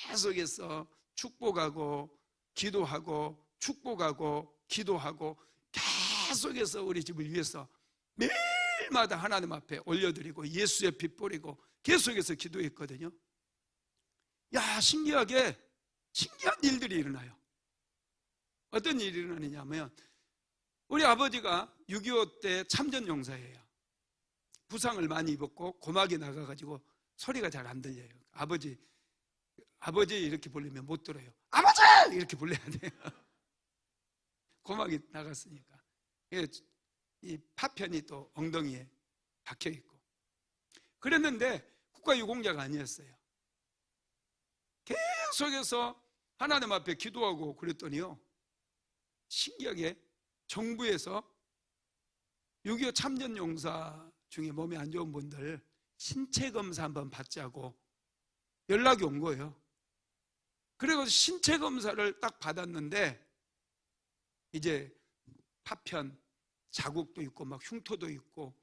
계속해서 축복하고 기도하고 축복하고 기도하고 계속해서 우리 집을 위해서 매일마다 하나님 앞에 올려드리고 예수의 빛 뿌리고 계속해서 기도했거든요. 신기한 일들이 일어나요. 어떤 일이 일어나냐면 우리 아버지가 6.25 때 참전용사예요. 부상을 많이 입었고 고막이 나가가지고 소리가 잘 안 들려요. 아버지 이렇게 부르면 못 들어요. 아버지! 이렇게 불러야 돼요. 고막이 나갔으니까. 이 파편이 또 엉덩이에 박혀있고 그랬는데 국가유공자가 아니었어요. 계속해서 하나님 앞에 기도하고 그랬더니요, 신기하게 정부에서 6.25 참전용사 중에 몸이 안 좋은 분들 신체 검사 한번 받자고 연락이 온 거예요. 그래서 신체 검사를 딱 받았는데 이제 파편 자국도 있고 막 흉터도 있고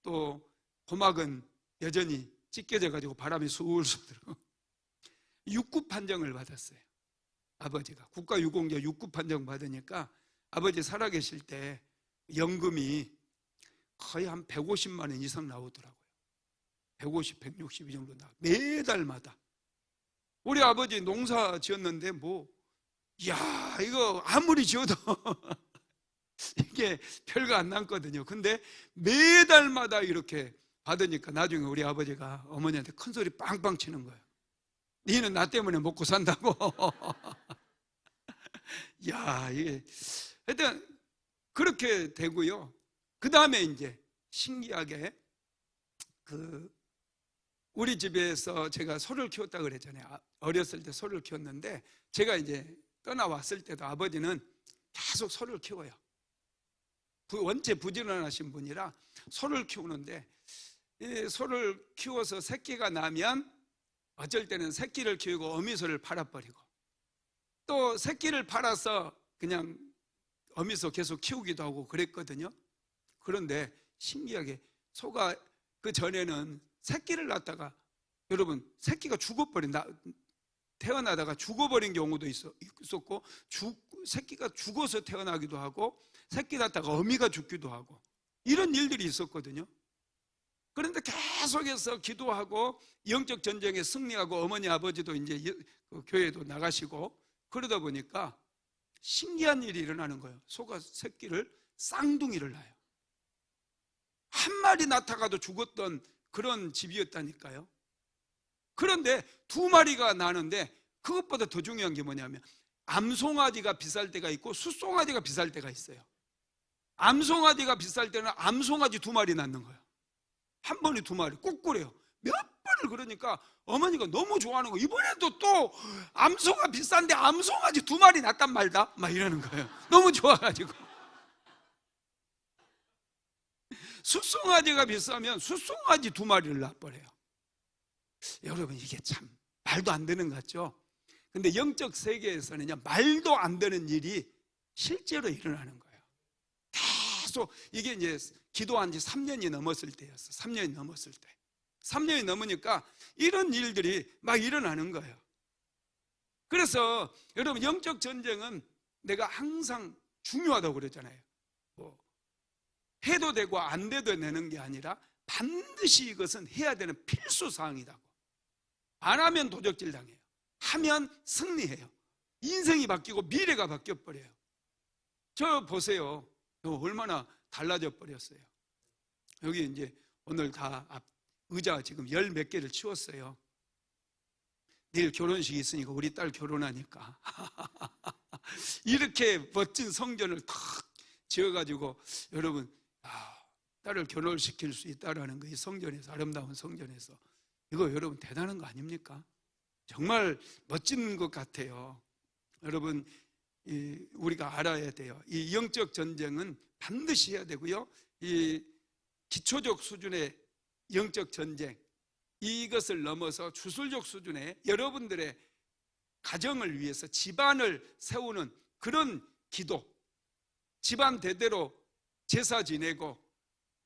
또 고막은 여전히 찢겨져 가지고 바람이 술술 들어. 육구 판정을 받았어요. 아버지가 국가유공자 육구 판정 받으니까 아버지 살아계실 때 연금이 거의 한 150만 원 이상 나오더라고요. 150, 160 이 정도 나와. 매달마다. 우리 아버지 농사 지었는데 이거 아무리 지어도 이게 별거 안 남거든요. 근데 매달마다 이렇게 받으니까 나중에 우리 아버지가 어머니한테 큰 소리 빵빵 치는 거예요. 니는 나 때문에 먹고 산다고. 이게 하여튼 그렇게 되고요. 그 다음에 이제 신기하게 우리 집에서 제가 소를 키웠다 그랬잖아요. 어렸을 때 소를 키웠는데 제가 이제 떠나왔을 때도 아버지는 계속 소를 키워요. 원체 부지런하신 분이라 소를 키우는데 이 소를 키워서 새끼가 나면 어쩔 때는 새끼를 키우고 어미소를 팔아버리고 또 새끼를 팔아서 그냥 어미소 계속 키우기도 하고 그랬거든요. 그런데 신기하게 소가 그 전에는 새끼를 낳다가 여러분 새끼가 태어나다가 죽어버린 경우도 있었고 새끼가 죽어서 태어나기도 하고 새끼 낳다가 어미가 죽기도 하고 이런 일들이 있었거든요. 그런데 계속해서 기도하고 영적 전쟁에 승리하고 어머니 아버지도 이제 교회도 나가시고 그러다 보니까 신기한 일이 일어나는 거예요. 소가 새끼를 쌍둥이를 낳아요. 한 마리 낳다가도 죽었던 그런 집이었다니까요. 그런데 2마리가 나는데 그것보다 더 중요한 게 뭐냐면 암송아지가 비쌀 때가 있고 숫송아지가 비쌀 때가 있어요. 암송아지가 비쌀 때는 암송아지 2마리 낳는 거예요. 한 번에 2마리 꼭 그래요. 몇 번을 그러니까 어머니가 너무 좋아하는 거예요. 이번에도 또 암송아 비싼데 암송아지 2마리 낳단 말다 막 이러는 거예요. 너무 좋아가지고. 숫송아지가 비싸면 숫송아지 2마리를 낳아버려요. 여러분 이게 참 말도 안 되는 것 같죠? 근데 영적 세계에서는요, 말도 안 되는 일이 실제로 일어나는 거예요. 계속 이게 이제 기도한 지 3년이 넘었을 때였어. 3년이 넘었을 때. 3년이 넘으니까 이런 일들이 막 일어나는 거예요. 그래서 여러분, 영적 전쟁은 내가 항상 중요하다고 그랬잖아요. 뭐 해도 되고 안 돼도 되는 게 아니라 반드시 이것은 해야 되는 필수 사항이라고. 안 하면 도적질 당해요. 하면 승리해요. 인생이 바뀌고 미래가 바뀌어 버려요. 저 보세요. 얼마나 달라져 버렸어요. 여기 이제 오늘 다 의자 지금 10몇 개를 치웠어요. 내일 결혼식이 있으니까 우리 딸 결혼하니까 이렇게 멋진 성전을 탁 지어가지고 여러분, 딸을 결혼시킬 수 있다라는 거, 이 성전에서, 아름다운 성전에서, 이거 여러분 대단한 거 아닙니까? 정말 멋진 것 같아요. 여러분, 우리가 알아야 돼요. 이 영적 전쟁은 반드시 해야 되고요. 이 기초적 수준의 영적 전쟁, 이것을 넘어서 주술적 수준의 여러분들의 가정을 위해서 집안을 세우는 그런 기도, 집안 대대로 제사 지내고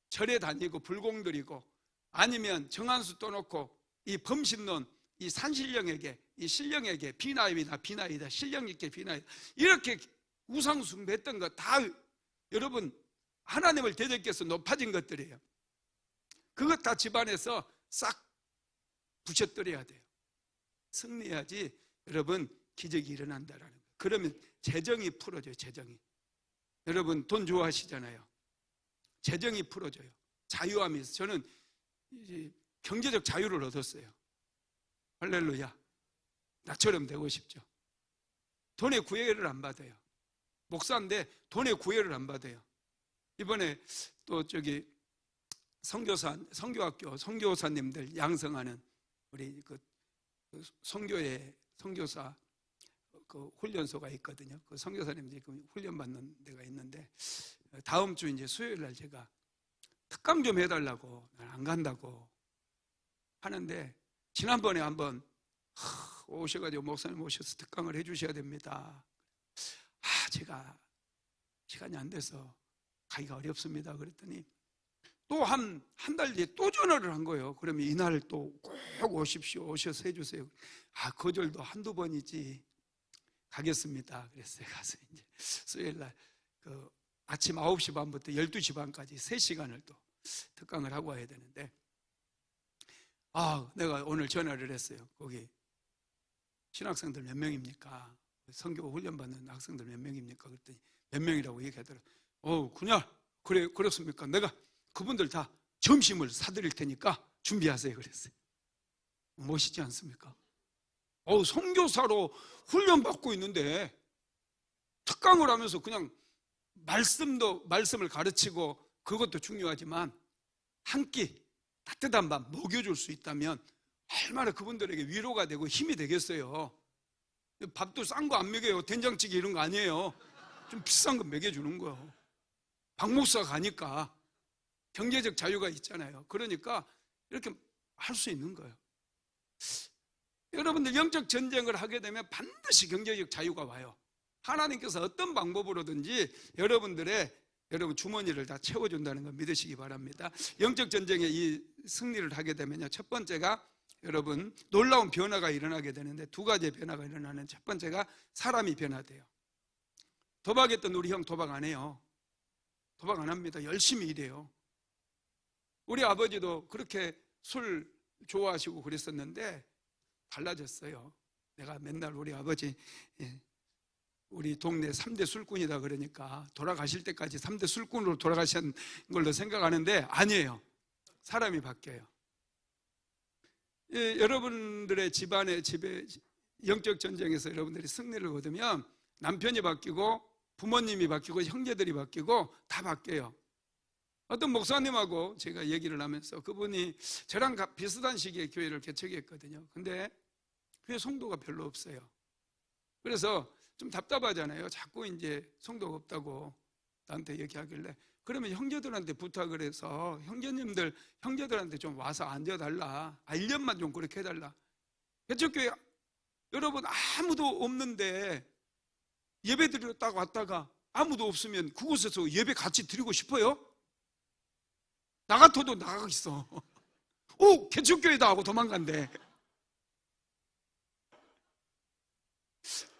절에 다니고 불공 드리고, 아니면 정한수 떠놓고 이 범신론, 이 산신령에게, 이 신령에게 비나이다 비나이다, 신령님께 비나이다, 이렇게 우상 숭배했던 것 다 여러분 하나님을 대적해서 높아진 것들이에요. 그것 다 집안에서 싹 부셔뜨려야 돼요. 승리해야지 여러분 기적이 일어난다라는 거예요. 그러면 재정이 풀어져요. 재정이. 여러분 돈 좋아하시잖아요. 재정이 풀어져요. 자유함이 있어요. 저는 이제 경제적 자유를 얻었어요. 할렐루야. 나처럼 되고 싶죠. 돈의 구애를 안 받아요. 목사인데 돈의 구애를 안 받아요. 이번에 또 저기 선교학교 선교사님들 양성하는 우리 그 선교회 선교사 그 훈련소가 있거든요. 그 선교사님들이 훈련 받는 데가 있는데, 다음 주 이제 수요일 날 제가 특강 좀 해달라고, 난 안 간다고 하는데, 지난번에 한번 오셔가지고 목사님 오셔서 특강을 해주셔야 됩니다. 제가 시간이 안 돼서 가기가 어렵습니다. 그랬더니 또 한 달 뒤에 또 전화를 한 거예요. 그러면 이날 또 꼭 오십시오. 오셔서 해주세요. 거절도 한두 번이지. 가겠습니다. 그랬어요. 가서 이제 수요일 날 그 아침 9시 반부터 12시 반까지 3시간을 또 특강을 하고 와야 되는데, 내가 오늘 전화를 했어요. 거기 신학생들 몇 명입니까? 선교 훈련 받는 학생들 몇 명입니까? 그랬더니 몇 명이라고 얘기하더라고요. 그래, 그렇습니까? 내가 그분들 다 점심을 사드릴 테니까 준비하세요. 그랬어요. 멋있지 않습니까? 선교사로 훈련받고 있는데 특강을 하면서 그냥 말씀을 가르치고, 그것도 중요하지만 한 끼 따뜻한 밥 먹여줄 수 있다면 얼마나 그분들에게 위로가 되고 힘이 되겠어요. 밥도 싼 거 안 먹여요. 된장찌개 이런 거 아니에요. 좀 비싼 거 먹여주는 거예요. 박 목사 가니까 경제적 자유가 있잖아요. 그러니까 이렇게 할 수 있는 거예요. 여러분들 영적 전쟁을 하게 되면 반드시 경제적 자유가 와요. 하나님께서 어떤 방법으로든지 여러분 주머니를 다 채워준다는 거 믿으시기 바랍니다. 영적 전쟁에 이 승리를 하게 되면요, 첫 번째가 여러분 놀라운 변화가 일어나게 되는데, 두 가지의 변화가 일어나는, 첫 번째가 사람이 변화돼요. 도박했던 우리 형 도박 안 해요. 도박 안 합니다. 열심히 일해요. 우리 아버지도 그렇게 술 좋아하시고 그랬었는데 달라졌어요. 내가 맨날 우리 아버지 우리 동네 3대 술꾼이다 그러니까 돌아가실 때까지 3대 술꾼으로 돌아가신 걸로 생각하는데 아니에요. 사람이 바뀌어요. 여러분들의 집에 영적 전쟁에서 여러분들이 승리를 거두면 남편이 바뀌고 부모님이 바뀌고 형제들이 바뀌고 다 바뀌어요. 어떤 목사님하고 제가 얘기를 하면서, 그분이 저랑 비슷한 시기에 교회를 개척했거든요. 근데 교회 성도가 별로 없어요. 그래서 좀 답답하잖아요. 자꾸 이제 성도가 없다고 나한테 얘기하길래, 그러면 형제들한테 부탁을 해서 형제들한테 좀 와서 앉아달라. 1년만 좀 그렇게 해달라. 개척교회 여러분, 아무도 없는데 예배 드리러 딱 왔다가 아무도 없으면 그곳에서 예배 같이 드리고 싶어요? 나 같아도 나가겠어. 오, 개척교회다 하고 도망간대.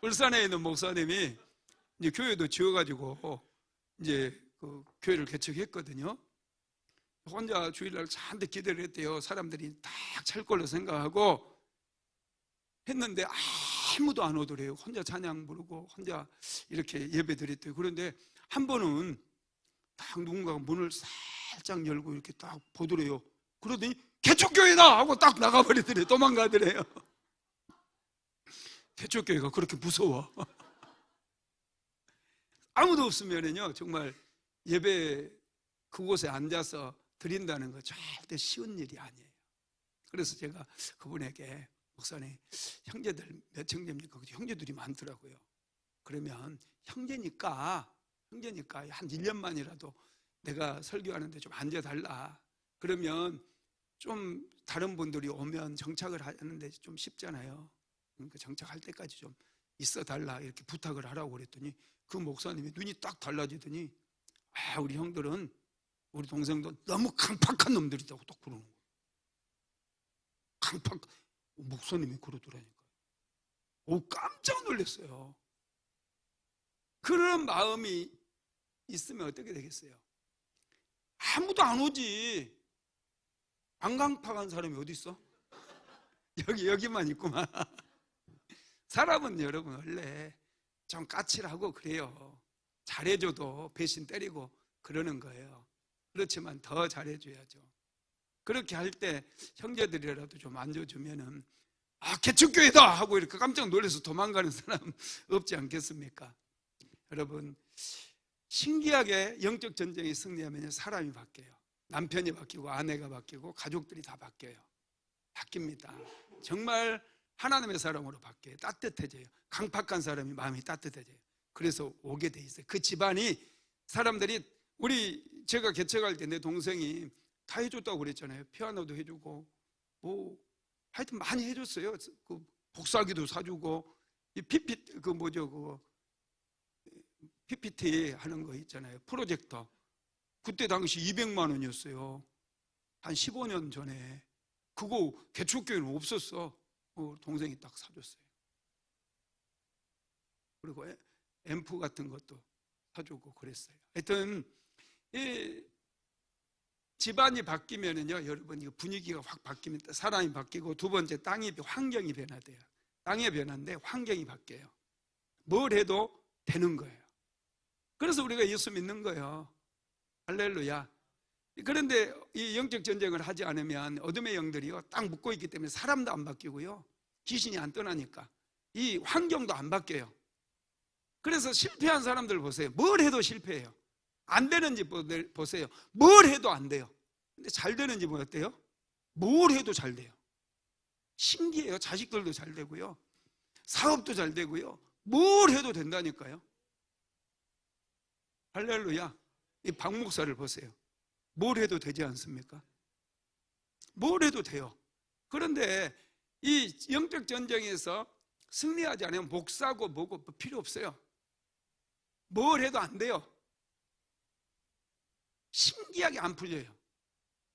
울산에 있는 목사님이 이제 교회도 지어가지고 이제 그 교회를 개척했거든요. 혼자 주일날 잔뜩 기대를 했대요. 사람들이 딱 찰 걸로 생각하고 했는데 아무도 안 오더래요. 혼자 찬양 부르고 혼자 이렇게 예배 드렸대요. 그런데 한 번은 딱 누군가가 문을 살짝 열고 이렇게 딱 보더래요. 그러더니 개척교회다 하고 딱 나가버리더래요. 도망가더래요. 개척교회가 그렇게 무서워. 아무도 없으면은요, 정말 예배 그곳에 앉아서 드린다는 거 절대 쉬운 일이 아니에요. 그래서 제가 그분에게, 목사님, 형제들 몇 형제입니까? 형제들이 많더라고요. 그러면 형제니까 한 1년만이라도 내가 설교하는데 좀 앉아달라. 그러면 좀 다른 분들이 오면 정착을 하는데 좀 쉽잖아요. 그러니까 정착할 때까지 좀 있어 달라 이렇게 부탁을 하라고 그랬더니 그 목사님이 눈이 딱 달라지더니, 아, 우리 형들은, 우리 동생도 너무 강팍한 놈들이라고 딱 그러는 거예요. 강팍. 목사님이 그러더라니까요. 오, 깜짝 놀랐어요. 그런 마음이 있으면 어떻게 되겠어요? 아무도 안 오지. 안 강팍한 사람이 어디 있어? 여기만 있구만. 사람은 여러분 원래 좀 까칠하고 그래요. 잘해줘도 배신 때리고 그러는 거예요. 그렇지만 더 잘해줘야죠. 그렇게 할 때 형제들이라도 좀 앉아주면은, 아, 개척교회다 하고 이렇게 깜짝 놀라서 도망가는 사람 없지 않겠습니까? 여러분, 신기하게 영적 전쟁이 승리하면 사람이 바뀌어요. 남편이 바뀌고 아내가 바뀌고 가족들이 다 바뀌어요. 바뀝니다. 정말 하나님의 사람으로 바뀌어요. 따뜻해져요. 강팍한 사람이 마음이 따뜻해져요. 그래서 오게 돼 있어요. 그 집안이, 사람들이, 제가 개척할 때 내 동생이 다 해줬다고 그랬잖아요. 피아노도 해주고 뭐 하여튼 많이 해줬어요. 그 복사기도 사주고, 이 PPT 하는 거 있잖아요. 프로젝터. 그때 당시 200만 원이었어요. 한 15년 전에. 그거 개척교회는 없었어. 동생이 딱 사줬어요. 그리고 앰프 같은 것도 사주고 그랬어요. 하여튼 이 집안이 바뀌면은요, 여러분, 이 분위기가 확 바뀌면 사람이 바뀌고, 두 번째, 환경이 변화돼요. 땅의 변화인데 환경이 바뀌어요. 뭘 해도 되는 거예요. 그래서 우리가 예수 믿는 거예요. 할렐루야. 그런데 이 영적 전쟁을 하지 않으면 어둠의 영들이요 딱 묶고 있기 때문에 사람도 안 바뀌고요, 귀신이 안 떠나니까 이 환경도 안 바뀌어요. 그래서 실패한 사람들 보세요. 뭘 해도 실패해요. 안 되는지 보세요. 뭘 해도 안 돼요. 근데 잘 되는지 뭐 어때요? 뭘 해도 잘 돼요. 신기해요. 자식들도 잘 되고요, 사업도 잘 되고요, 뭘 해도 된다니까요. 할렐루야. 이 박 목사를 보세요. 뭘 해도 되지 않습니까? 뭘 해도 돼요. 그런데 이 영적 전쟁에서 승리하지 않으면 목사고 뭐고 필요 없어요. 뭘 해도 안 돼요. 신기하게 안 풀려요.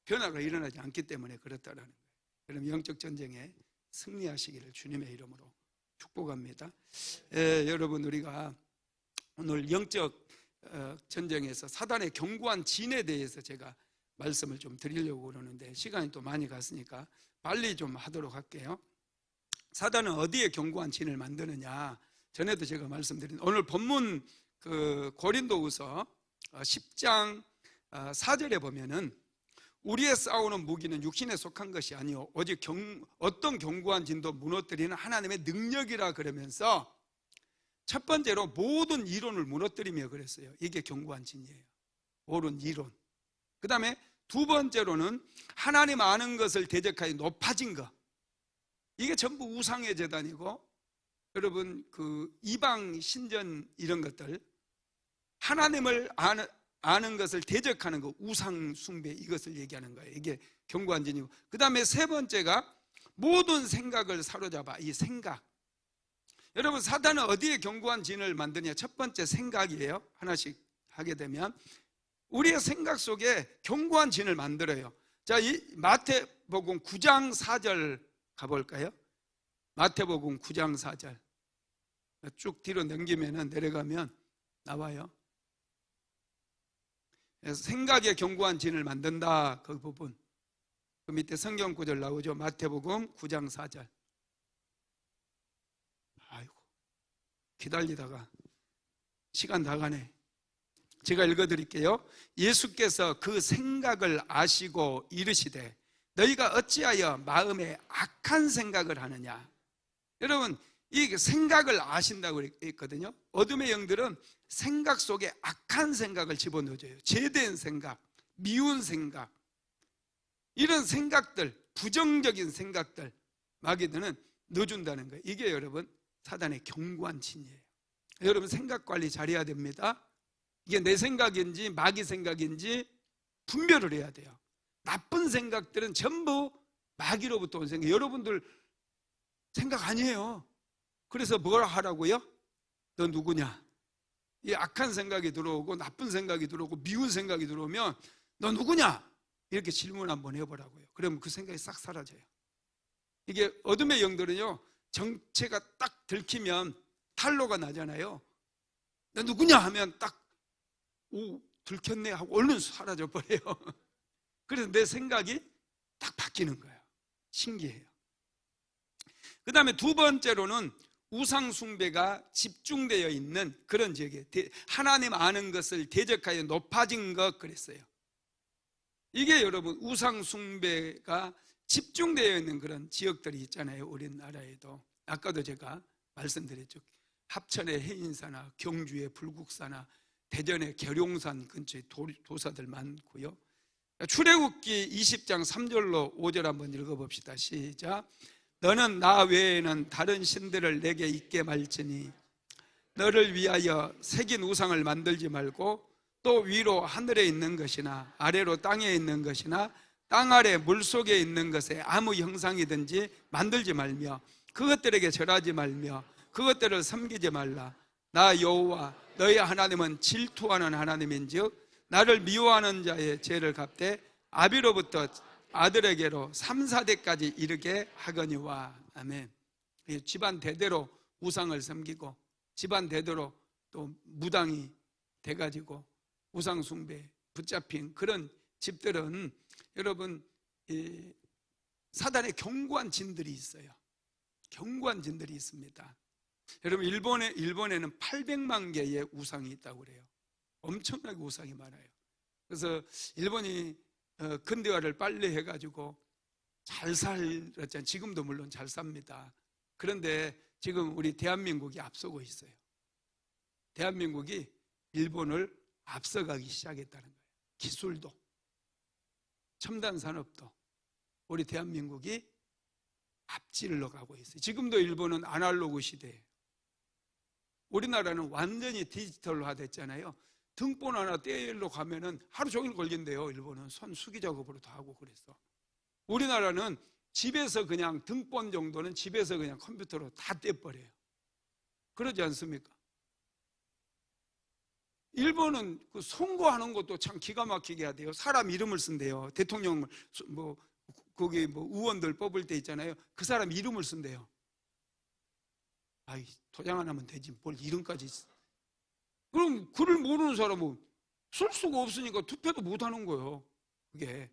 변화가 일어나지 않기 때문에 그렇다라는 거예요. 그럼 영적 전쟁에 승리하시기를 주님의 이름으로 축복합니다. 여러분, 우리가 오늘 영적 전쟁에서 사단의 견고한 진에 대해서 제가 말씀을 좀 드리려고 그러는데 시간이 또 많이 갔으니까 빨리 좀 하도록 할게요. 사단은 어디에 견고한 진을 만드느냐? 전에도 제가 말씀드린, 오늘 본문 고린도후서 10장 4절에 보면은, 우리의 싸우는 무기는 육신에 속한 것이 아니요 오직 어떤 견고한 진도 무너뜨리는 하나님의 능력이라 그러면서 첫 번째로 모든 이론을 무너뜨리며 그랬어요. 이게 견고한 진이에요. 옳은 이론. 그 다음에 두 번째로는 하나님 아는 것을 대적하여 높아진 것. 이게 전부 우상의 제단이고, 여러분, 그 이방 신전 이런 것들, 하나님을 아는 것을 대적하는 거, 우상 숭배, 이것을 얘기하는 거예요. 이게 견고한 진이고, 그 다음에 세 번째가 모든 생각을 사로잡아. 이 생각, 여러분, 사단은 어디에 견고한 진을 만드냐? 첫 번째 생각이에요. 하나씩 하게 되면 우리의 생각 속에 견고한 진을 만들어요. 자, 이 마태복음 9장 4절 가볼까요? 마태복음 9장 4절 쭉 뒤로 넘기면 내려가면 나와요. 생각에 견고한 진을 만든다. 그 부분 그 밑에 성경 구절 나오죠. 마태복음 9장 4절. 아이고, 기다리다가 시간 다 가네. 제가 읽어드릴게요. 예수께서 그 생각을 아시고 이르시되 너희가 어찌하여 마음에 악한 생각을 하느냐. 여러분, 이 생각을 아신다고 했거든요. 어둠의 영들은 생각 속에 악한 생각을 집어넣어줘요. 죄된 생각, 미운 생각, 이런 생각들, 부정적인 생각들 마귀들은 넣어준다는 거예요. 이게 여러분 사단의 견고한 진이에요. 여러분, 생각 관리 잘해야 됩니다. 이게 내 생각인지 마귀 생각인지 분별을 해야 돼요. 나쁜 생각들은 전부 마귀로부터 온 생각. 여러분들 생각 아니에요. 그래서 뭘 하라고요? 너 누구냐? 이 악한 생각이 들어오고 나쁜 생각이 들어오고 미운 생각이 들어오면 너 누구냐? 이렇게 질문 한번 해보라고요. 그러면 그 생각이 싹 사라져요. 이게 어둠의 영들은요, 정체가 딱 들키면 탈로가 나잖아요. 너 누구냐 하면 딱 오, 들켰네 하고 얼른 사라져 버려요. 그래서 내 생각이 딱 바뀌는 거예요. 신기해요. 그 다음에 두 번째로는 우상숭배가 집중되어 있는 그런 지역에 하나님 아는 것을 대적하여 높아진 것 그랬어요. 이게 여러분 우상숭배가 집중되어 있는 그런 지역들이 있잖아요. 우리나라에도 아까도 제가 말씀드렸죠. 합천의 해인사나 경주의 불국사나 대전의 계룡산 근처에 도사들 많고요. 출애굽기 20장 3절로 5절 한번 읽어봅시다. 시작. 너는 나 외에는 다른 신들을 내게 있게 말지니 너를 위하여 새긴 우상을 만들지 말고 또 위로 하늘에 있는 것이나 아래로 땅에 있는 것이나 땅 아래 물속에 있는 것에 아무 형상이든지 만들지 말며 그것들에게 절하지 말며 그것들을 섬기지 말라. 나 여호와 너희 하나님은 질투하는 하나님인즉 나를 미워하는 자의 죄를 갚되 아비로부터 아들에게로 3, 4대까지 이르게 하거니와. 아멘. 집안 대대로 우상을 섬기고 집안 대대로 또 무당이 돼가지고 우상 숭배 붙잡힌 그런 집들은 여러분 사단의 견고한 진들이 있어요. 견고한 진들이 있습니다. 여러분, 일본에는 800만 개의 우상이 있다고 그래요. 엄청나게 우상이 많아요. 그래서 일본이 근대화를 빨리 해가지고 잘 살았잖아요. 지금도 물론 잘 삽니다. 그런데 지금 우리 대한민국이 앞서고 있어요. 대한민국이 일본을 앞서가기 시작했다는 거예요. 기술도 첨단 산업도 우리 대한민국이 앞질러 가고 있어요. 지금도 일본은 아날로그 시대예요. 우리나라는 완전히 디지털화 됐잖아요. 등본 하나 떼일로 가면은 하루 종일 걸린대요. 일본은 손 수기 작업으로 다 하고 그랬어. 우리나라는 집에서 그냥 등본 정도는 집에서 그냥 컴퓨터로 다 떼버려요. 그러지 않습니까? 일본은 그 선거하는 것도 참 기가 막히게 해야 돼요. 사람 이름을 쓴대요. 대통령 거기 의원들 뽑을 때 있잖아요. 그 사람 이름을 쓴대요. 아이, 도장 하나면 되지 뭘 이름까지 있어. 그럼 글을 모르는 사람은 쓸 수가 없으니까 투표도 못 하는 거예요. 그게.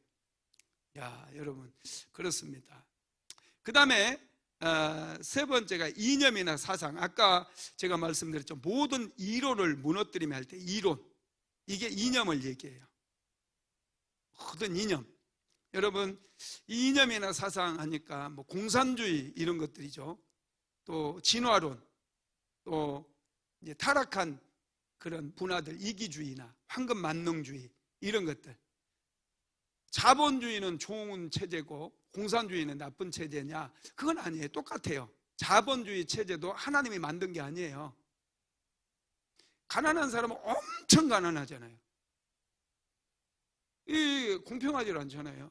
야, 여러분, 그렇습니다. 그 다음에 세 번째가 이념이나 사상. 아까 제가 말씀드렸죠. 모든 이론을 무너뜨리며 할 때 이론, 이게 이념을 얘기해요. 모든 이념. 여러분, 이념이나 사상 하니까 뭐 공산주의 이런 것들이죠. 또 진화론, 또 이제 타락한 그런 분화들, 이기주의나 황금만능주의 이런 것들. 자본주의는 좋은 체제고 공산주의는 나쁜 체제냐? 그건 아니에요. 똑같아요. 자본주의 체제도 하나님이 만든 게 아니에요. 가난한 사람은 엄청 가난하잖아요. 이 공평하지 않잖아요.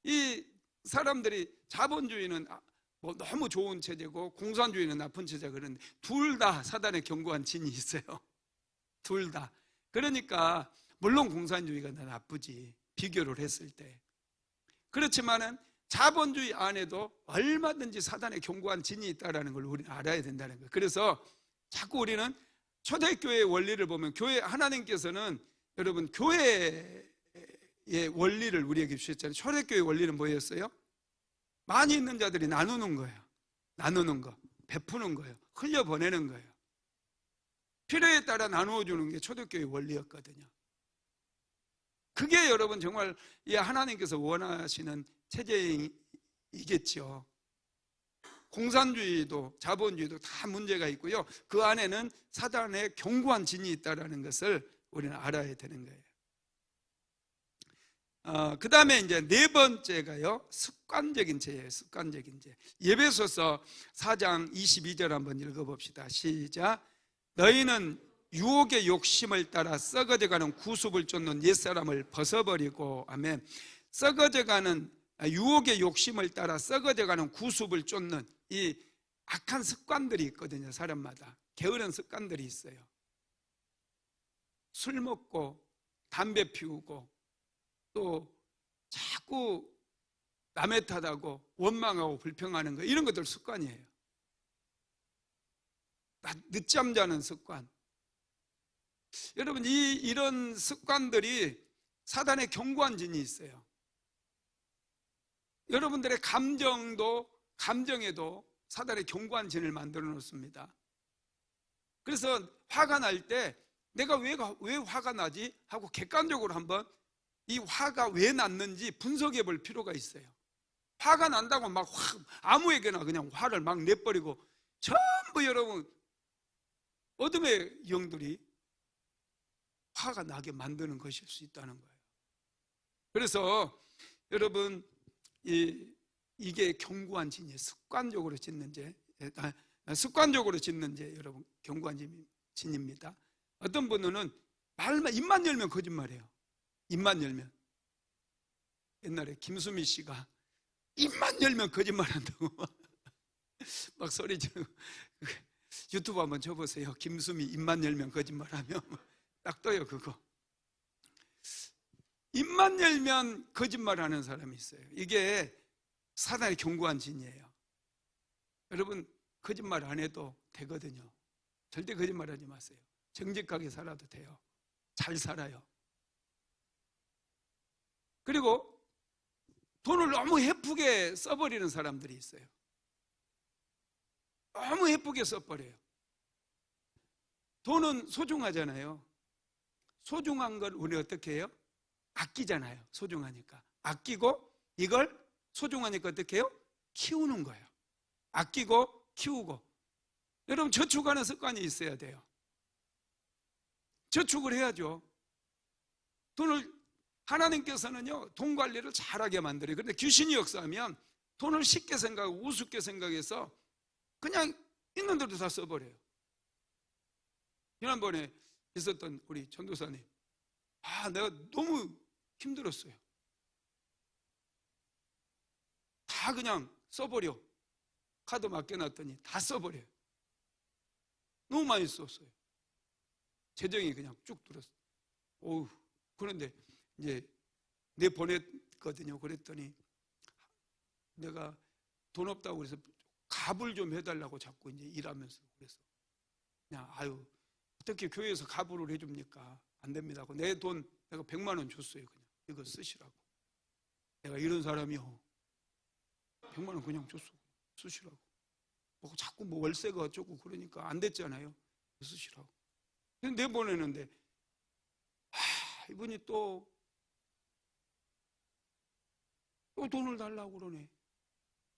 이 사람들이 자본주의는 뭐 너무 좋은 체제고 공산주의는 나쁜 체제가 그런데 둘 다 사단의 견고한 진이 있어요. 둘 다. 그러니까 물론 공산주의가 더 나쁘지, 비교를 했을 때. 그렇지만은 자본주의 안에도 얼마든지 사단의 견고한 진이 있다는 걸 우리는 알아야 된다는 거예요. 그래서 자꾸 우리는 초대교회의 원리를 보면, 교회, 하나님께서는 여러분 교회의 원리를 우리에게 주셨잖아요. 초대교회의 원리는 뭐였어요? 많이 있는 자들이 나누는 거예요. 나누는 거, 베푸는 거예요. 흘려보내는 거예요. 필요에 따라 나누어 주는 게 초대교회의 원리였거든요. 그게 여러분 정말 하나님께서 원하시는 체제이겠죠. 공산주의도 자본주의도 다 문제가 있고요. 그 안에는 사단의 견고한 진이 있다는 것을 우리는 알아야 되는 거예요. 그 다음에 이제 네 번째가요, 습관적인 죄예요. 습관적인 죄. 에베소서 4장 22절 한번 읽어봅시다. 시작. 너희는 유혹의 욕심을 따라 썩어져가는 구습을 쫓는 옛사람을 벗어버리고, 아멘. 썩어져가는 유혹의 욕심을 따라 썩어져가는 구습을 쫓는 이 악한 습관들이 있거든요. 사람마다 게으른 습관들이 있어요. 술 먹고 담배 피우고 또 자꾸 남의 탓하고 원망하고 불평하는 거, 이런 것들 습관이에요. 늦잠 자는 습관. 여러분 이런 습관들이 사단의 견고한 진이 있어요. 여러분들의 감정에도 사단의 견고한 진을 만들어 놓습니다. 그래서 화가 날 때 내가 왜 화가 나지? 하고 객관적으로 한번 이 화가 왜 났는지 분석해 볼 필요가 있어요. 화가 난다고 막 아무에게나 그냥 화를 막 내버리고, 전부 여러분 어둠의 영들이 화가 나게 만드는 것일 수 있다는 거예요. 그래서 여러분 이게 견고한 진이에요. 습관적으로 짓는 죄, 여러분 견고한 진입니다. 어떤 분은 입만 열면 거짓말해요. 입만 열면. 옛날에 김수미 씨가 입만 열면 거짓말한다고 막 소리 지르고, 유튜브 한번 쳐보세요. 김수미 입만 열면 거짓말하면 딱 떠요. 그거 입만 열면 거짓말하는 사람이 있어요. 이게 사단의 견고한 진이에요. 여러분 거짓말 안 해도 되거든요. 절대 거짓말하지 마세요. 정직하게 살아도 돼요. 잘 살아요. 그리고 돈을 너무 헤프게 써버리는 사람들이 있어요. 너무 헤프게 써버려요. 돈은 소중하잖아요. 소중한 걸 우리 어떻게 해요? 아끼잖아요. 소중하니까. 아끼고 이걸 소중하니까 어떻게 해요? 키우는 거예요. 아끼고 키우고. 여러분 저축하는 습관이 있어야 돼요. 저축을 해야죠. 하나님께서는요 돈 관리를 잘하게 만들어요. 그런데 귀신이 역사하면 돈을 쉽게 생각하고 우습게 생각해서 그냥 있는 대로 다 써버려요. 지난번에 있었던 우리 전도사님, 내가 너무 힘들었어요. 다 그냥 써버려. 카드 맡겨놨더니 다 써버려요. 너무 많이 썼어요. 재정이 그냥 쭉 들었어요. 그런데 이제 보냈거든요. 그랬더니 내가 돈 없다고 그래서 갑을 좀 해달라고 자꾸 이제 일하면서 그래서 그냥 어떻게 교회에서 갑을 해줍니까? 안 됩니다 하고 내 돈 내가 100만 원 줬어요. 그냥 이거 쓰시라고. 내가 이런 사람이요 100만 원 그냥 줬어. 쓰시라고. 자꾸 월세가 어쩌고 그러니까 안 됐잖아요. 쓰시라고. 내보내는데 이분이 또 돈을 달라고 그러네.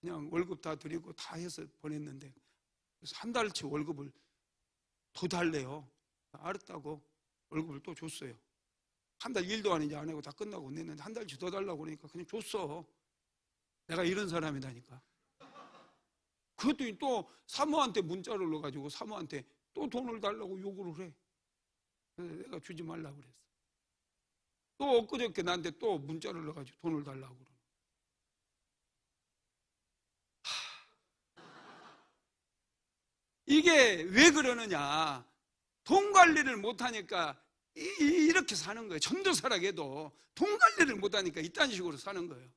그냥 월급 다 드리고 다 해서 보냈는데 그래서 한 달치 월급을 더 달래요. 알았다고 월급을 또 줬어요. 한 달 일도 아니지 안 하고 다 끝나고 냈는데 한 달치 더 달라고 그러니까 그냥 줬어. 내가 이런 사람이다니까. 그랬더니 또 사모한테 문자를 넣어가지고 사모한테 또 돈을 달라고 요구를 해. 그래서 내가 주지 말라고 그랬어. 또 엊그저께 나한테 또 문자를 넣어가지고 돈을 달라고 그러네. 이게 왜 그러느냐? 돈 관리를 못하니까 이렇게 사는 거예요. 전도사라고 돈 관리를 못하니까 이딴 식으로 사는 거예요.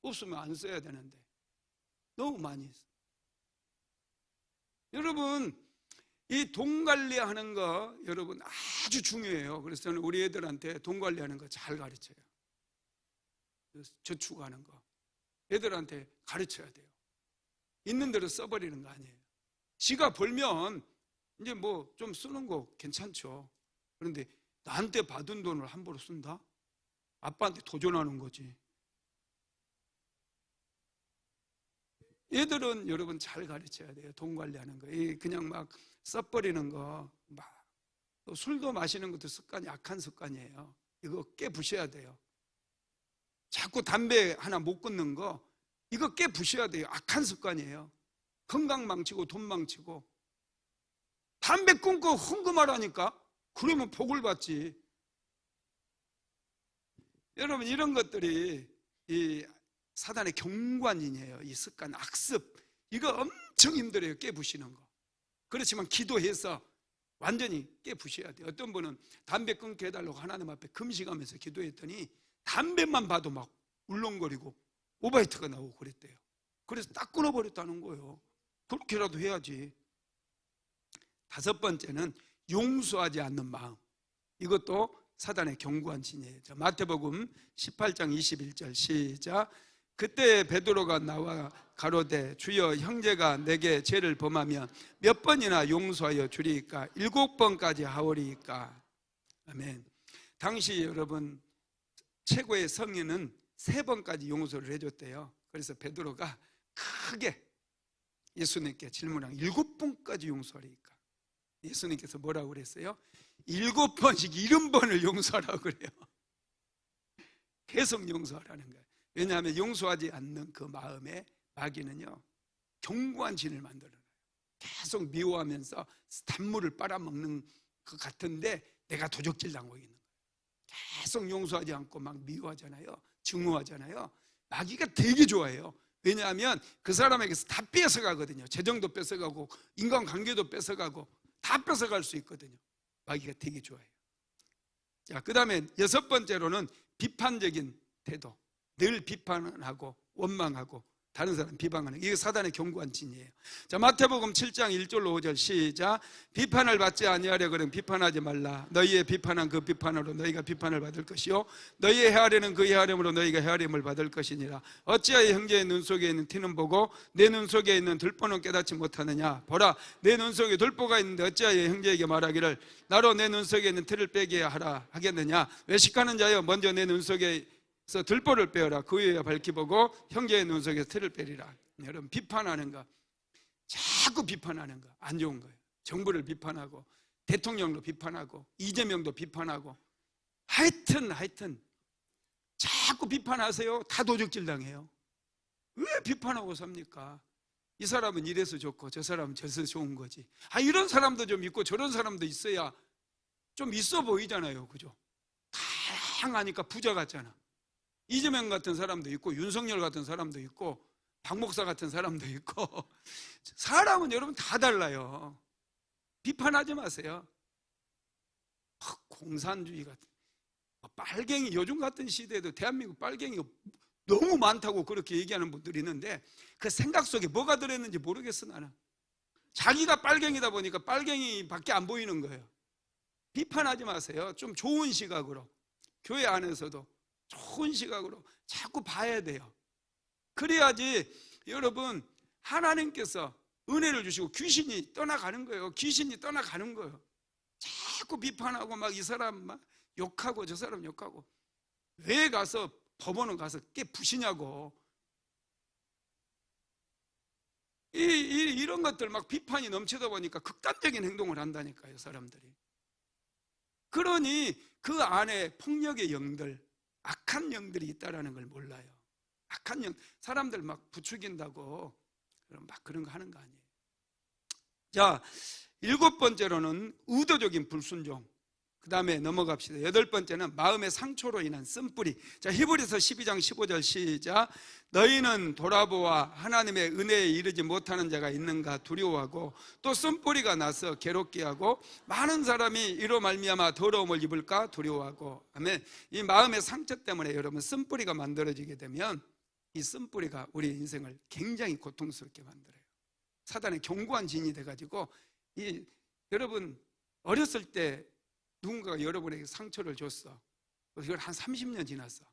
없으면 안 써야 되는데 너무 많이 있어. 여러분, 이 돈 관리하는 거 여러분 아주 중요해요. 그래서 저는 우리 애들한테 돈 관리하는 거 잘 가르쳐요. 저축하는 거 애들한테 가르쳐야 돼요. 있는 대로 써버리는 거 아니에요. 지가 벌면 이제 뭐 좀 쓰는 거 괜찮죠. 그런데 나한테 받은 돈을 함부로 쓴다? 아빠한테 도전하는 거지. 얘들은 여러분 잘 가르쳐야 돼요. 돈 관리하는 거. 그냥 막 써버리는 거, 막 술도 마시는 것도 습관이 악한 습관이에요. 이거 깨부셔야 돼요. 자꾸 담배 하나 못 끊는 거, 이거 깨부셔야 돼요. 악한 습관이에요. 건강 망치고 돈 망치고. 담배 끊고 헌금하라니까? 그러면 복을 받지. 여러분, 이런 것들이 이 사단의 경관이에요. 이 습관, 악습. 이거 엄청 힘들어요. 깨부시는 거. 그렇지만 기도해서 완전히 깨부셔야 돼요. 어떤 분은 담배 끊게 해달라고 하나님 앞에 금식하면서 기도했더니 담배만 봐도 막 울렁거리고 오바이트가 나오고 그랬대요. 그래서 딱 끊어버렸다는 거예요. 그렇게라도 해야지. 다섯 번째는 용서하지 않는 마음. 이것도 사단의 견고한 진이에요. 마태복음 18장 21절 시작. 그때 베드로가 나와 가로되 주여 형제가 내게 죄를 범하면 몇 번이나 용서하여 주리이까? 7번까지 하오리이까? 아멘. 당시 여러분 최고의 성인은 3번까지 용서를 해줬대요. 그래서 베드로가 크게 예수님께 질문한 7번까지 용서하리이까? 예수님께서 뭐라고 그랬어요? 7번씩 70번을 용서하라고 그래요. 계속 용서하라는 거예요. 왜냐하면 용서하지 않는 그 마음에 마귀는요 견고한 진을 만들어놔요. 계속 미워하면서 단물을 빨아먹는 것 같은데 내가 도적질 당하고 있는 거예요. 계속 용서하지 않고 막 미워하잖아요. 증오하잖아요. 마귀가 되게 좋아해요. 왜냐하면 그 사람에게서 다 뺏어가거든요. 재정도 뺏어가고 인간관계도 뺏어가고 다 뺏어갈 수 있거든요. 마귀가 되게 좋아해요. 자, 그 다음에 6번째로는 비판적인 태도. 늘 비판하고 원망하고 다른 사람 비방하는, 이게 사단의 견고한 진이에요. 자, 마태복음 7장 1절로 5절 시작. 비판을 받지 아니하려거든 비판하지 말라. 너희의 비판한 그 비판으로 너희가 비판을 받을 것이요 너희의 헤아리는 그 헤아림으로 너희가 헤아림을 받을 것이니라. 어찌하여 형제의 눈 속에 있는 티는 보고 내 눈 속에 있는 들보는 깨닫지 못하느냐. 보라, 내 눈 속에 들보가 있는데 어찌하여 형제에게 말하기를 나로 내 눈 속에 있는 티를 빼게 하라 하겠느냐. 외식하는 자여 먼저 내 눈 속에 그래서 들보를 빼어라. 그 위에 밝히 보고 형제의 눈 속에서 티를 빼리라. 여러분, 비판하는 거, 자꾸 비판하는 거 안 좋은 거예요. 정부를 비판하고 대통령도 비판하고 이재명도 비판하고 하여튼 자꾸 비판하세요. 다 도적질 당해요. 왜 비판하고 삽니까? 이 사람은 이래서 좋고 저 사람은 저래서 좋은 거지. 이런 사람도 좀 있고 저런 사람도 있어야 좀 있어 보이잖아요. 그죠? 다양하니까 부자 같잖아. 이재명 같은 사람도 있고 윤석열 같은 사람도 있고 박 목사 같은 사람도 있고 사람은 여러분 다 달라요. 비판하지 마세요. 공산주의 같은 빨갱이, 요즘 같은 시대에도 대한민국 빨갱이가 너무 많다고 그렇게 얘기하는 분들이 있는데 그 생각 속에 뭐가 들어있는지 모르겠어. 나는 자기가 빨갱이다 보니까 빨갱이밖에 안 보이는 거예요. 비판하지 마세요. 좀 좋은 시각으로, 교회 안에서도 좋은 시각으로 자꾸 봐야 돼요. 그래야지 여러분 하나님께서 은혜를 주시고 귀신이 떠나가는 거예요. 귀신이 떠나가는 거예요. 자꾸 비판하고 막 이 사람 막 욕하고 저 사람 욕하고 왜 가서 법원은 가서 깨부시냐고. 이런 것들 막 비판이 넘치다 보니까 극단적인 행동을 한다니까요, 사람들이. 그러니 그 안에 폭력의 영들, 악한 영들이 있다라는 걸 몰라요. 악한 영, 사람들 막 부추긴다고 막 그런 거 하는 거 아니에요. 자, 7번째로는 의도적인 불순종. 그 다음에 넘어갑시다. 8번째는 마음의 상처로 인한 쓴뿌리. 자, 히브리서 12장 15절 시작. 너희는 돌아보아 하나님의 은혜에 이르지 못하는 자가 있는가 두려워하고 또 쓴뿌리가 나서 괴롭게 하고 많은 사람이 이로 말미암아 더러움을 입을까 두려워하고. 아멘. 이 마음의 상처 때문에 여러분 쓴뿌리가 만들어지게 되면 이 쓴뿌리가 우리 인생을 굉장히 고통스럽게 만들어요. 사단의 견고한 진이 돼가지고 여러분 어렸을 때 누군가가 여러분에게 상처를 줬어. 이걸 한 30년 지났어.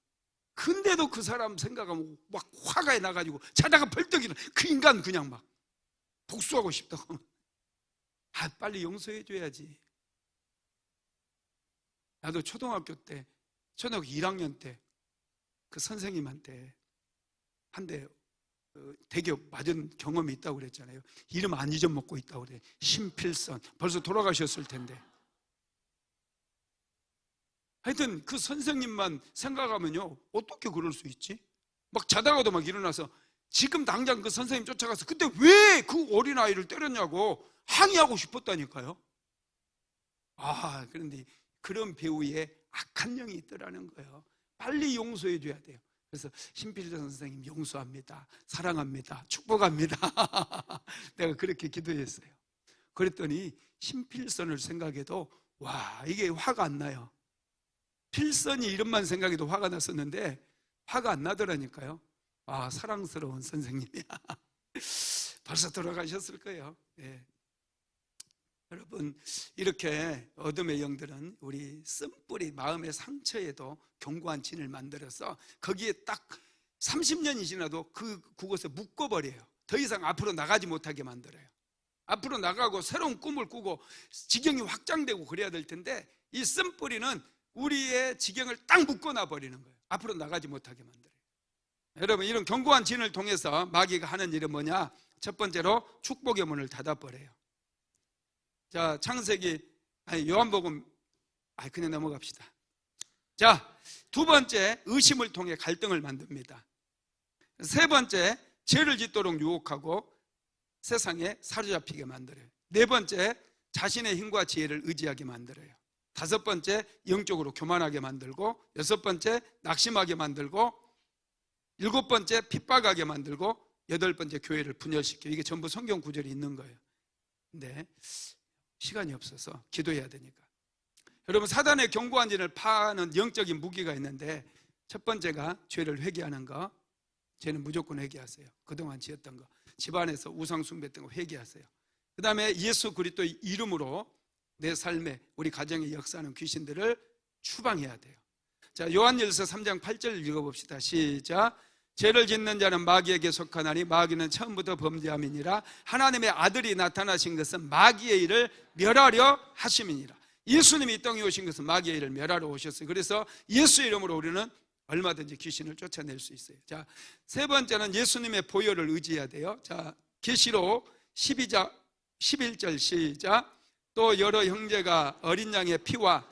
근데도 그 사람 생각하면 막 화가 나가지고 자다가 벌떡 일어나. 그 인간 그냥 막 복수하고 싶다고. 빨리 용서해 줘야지. 나도 초등학교 1학년 때 그 선생님한테 한 대 대교 맞은 경험이 있다고 그랬잖아요. 이름 안 잊어먹고 있다고 그래. 심필선. 벌써 돌아가셨을 텐데. 하여튼 그 선생님만 생각하면요, 어떻게 그럴 수 있지? 막 자다가도 막 일어나서 지금 당장 그 선생님 쫓아가서 그때 왜 그 어린아이를 때렸냐고 항의하고 싶었다니까요. 그런데 그런 배우에 악한 영이 있더라는 거예요. 빨리 용서해 줘야 돼요. 그래서 심필선 선생님 용서합니다, 사랑합니다, 축복합니다. 내가 그렇게 기도했어요. 그랬더니 심필선을 생각해도 이게 화가 안 나요. 필선이 이름만 생각해도 화가 났었는데 화가 안 나더라니까요. 사랑스러운 선생님이야. 벌써 돌아가셨을 거예요. 예. 여러분, 이렇게 어둠의 영들은 우리 쓴뿌리 마음의 상처에도 견고한 진을 만들어서 거기에 딱 30년이 지나도 그곳에 묶어버려요. 더 이상 앞으로 나가지 못하게 만들어요. 앞으로 나가고 새로운 꿈을 꾸고 지경이 확장되고 그래야 될 텐데 이 쓴뿌리는 우리의 지경을 딱 묶어놔 버리는 거예요. 앞으로 나가지 못하게 만들어요. 여러분, 이런 견고한 진을 통해서 마귀가 하는 일은 뭐냐? 첫 번째로 축복의 문을 닫아버려요. 자, 요한복음 그냥 넘어갑시다. 자, 두 번째, 의심을 통해 갈등을 만듭니다. 세 번째, 죄를 짓도록 유혹하고 세상에 사로잡히게 만들어요. 네 번째, 자신의 힘과 지혜를 의지하게 만들어요. 다섯 번째, 영적으로 교만하게 만들고, 여섯 번째, 낙심하게 만들고, 일곱 번째, 핍박하게 만들고, 여덟 번째, 교회를 분열시켜요. 이게 전부 성경 구절이 있는 거예요. 근데 시간이 없어서 기도해야 되니까. 여러분, 사단의 견고한 진을 파는 영적인 무기가 있는데 첫 번째가 죄를 회개하는 거. 죄는 무조건 회개하세요. 그동안 지었던 거, 집안에서 우상 숭배했던 거 회개하세요. 그 다음에 예수 그리스도의 이름으로 내 삶에, 우리 가정에 역사하는 귀신들을 추방해야 돼요. 자, 요한일서 3장 8절 읽어봅시다. 시작. 죄를 짓는 자는 마귀에게 속하나니 마귀는 처음부터 범죄함이니라. 하나님의 아들이 나타나신 것은 마귀의 일을 멸하려 하심이니라. 예수님이 이 땅에 오신 것은 마귀의 일을 멸하러 오셨어요. 그래서 예수 이름으로 우리는 얼마든지 귀신을 쫓아낼 수 있어요. 자, 세 번째는 예수님의 보혈을 의지해야 돼요. 자, 계시록 12장 11절 시작. 또 여러 형제가 어린 양의 피와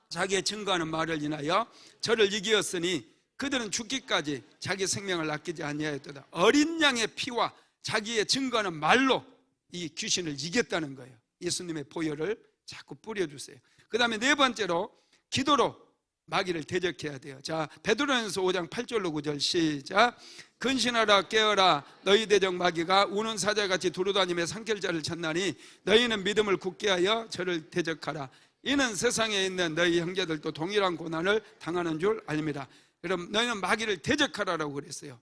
자기의 증거하는 말을 인하여 저를 이기었으니 그들은 죽기까지 자기 생명을 아끼지 아니하였도다. 어린 양의 피와 자기의 증거하는 말로 이 귀신을 이겼다는 거예요. 예수님의 보혈을 자꾸 뿌려주세요. 그 다음에 네 번째로 기도로 마귀를 대적해야 돼요. 자, 베드로전서 5장 8절로 9절 시작. 근신하라 깨어라 너희 대적 마귀가 우는 사자같이 두루다니며 상kel자를 찾나니 너희는 믿음을 굳게 하여 저를 대적하라. 이는 세상에 있는 너희 형제들도 동일한 고난을 당하는 줄 알미라. 여러분, 너희는 마귀를 대적하라라고 그랬어요.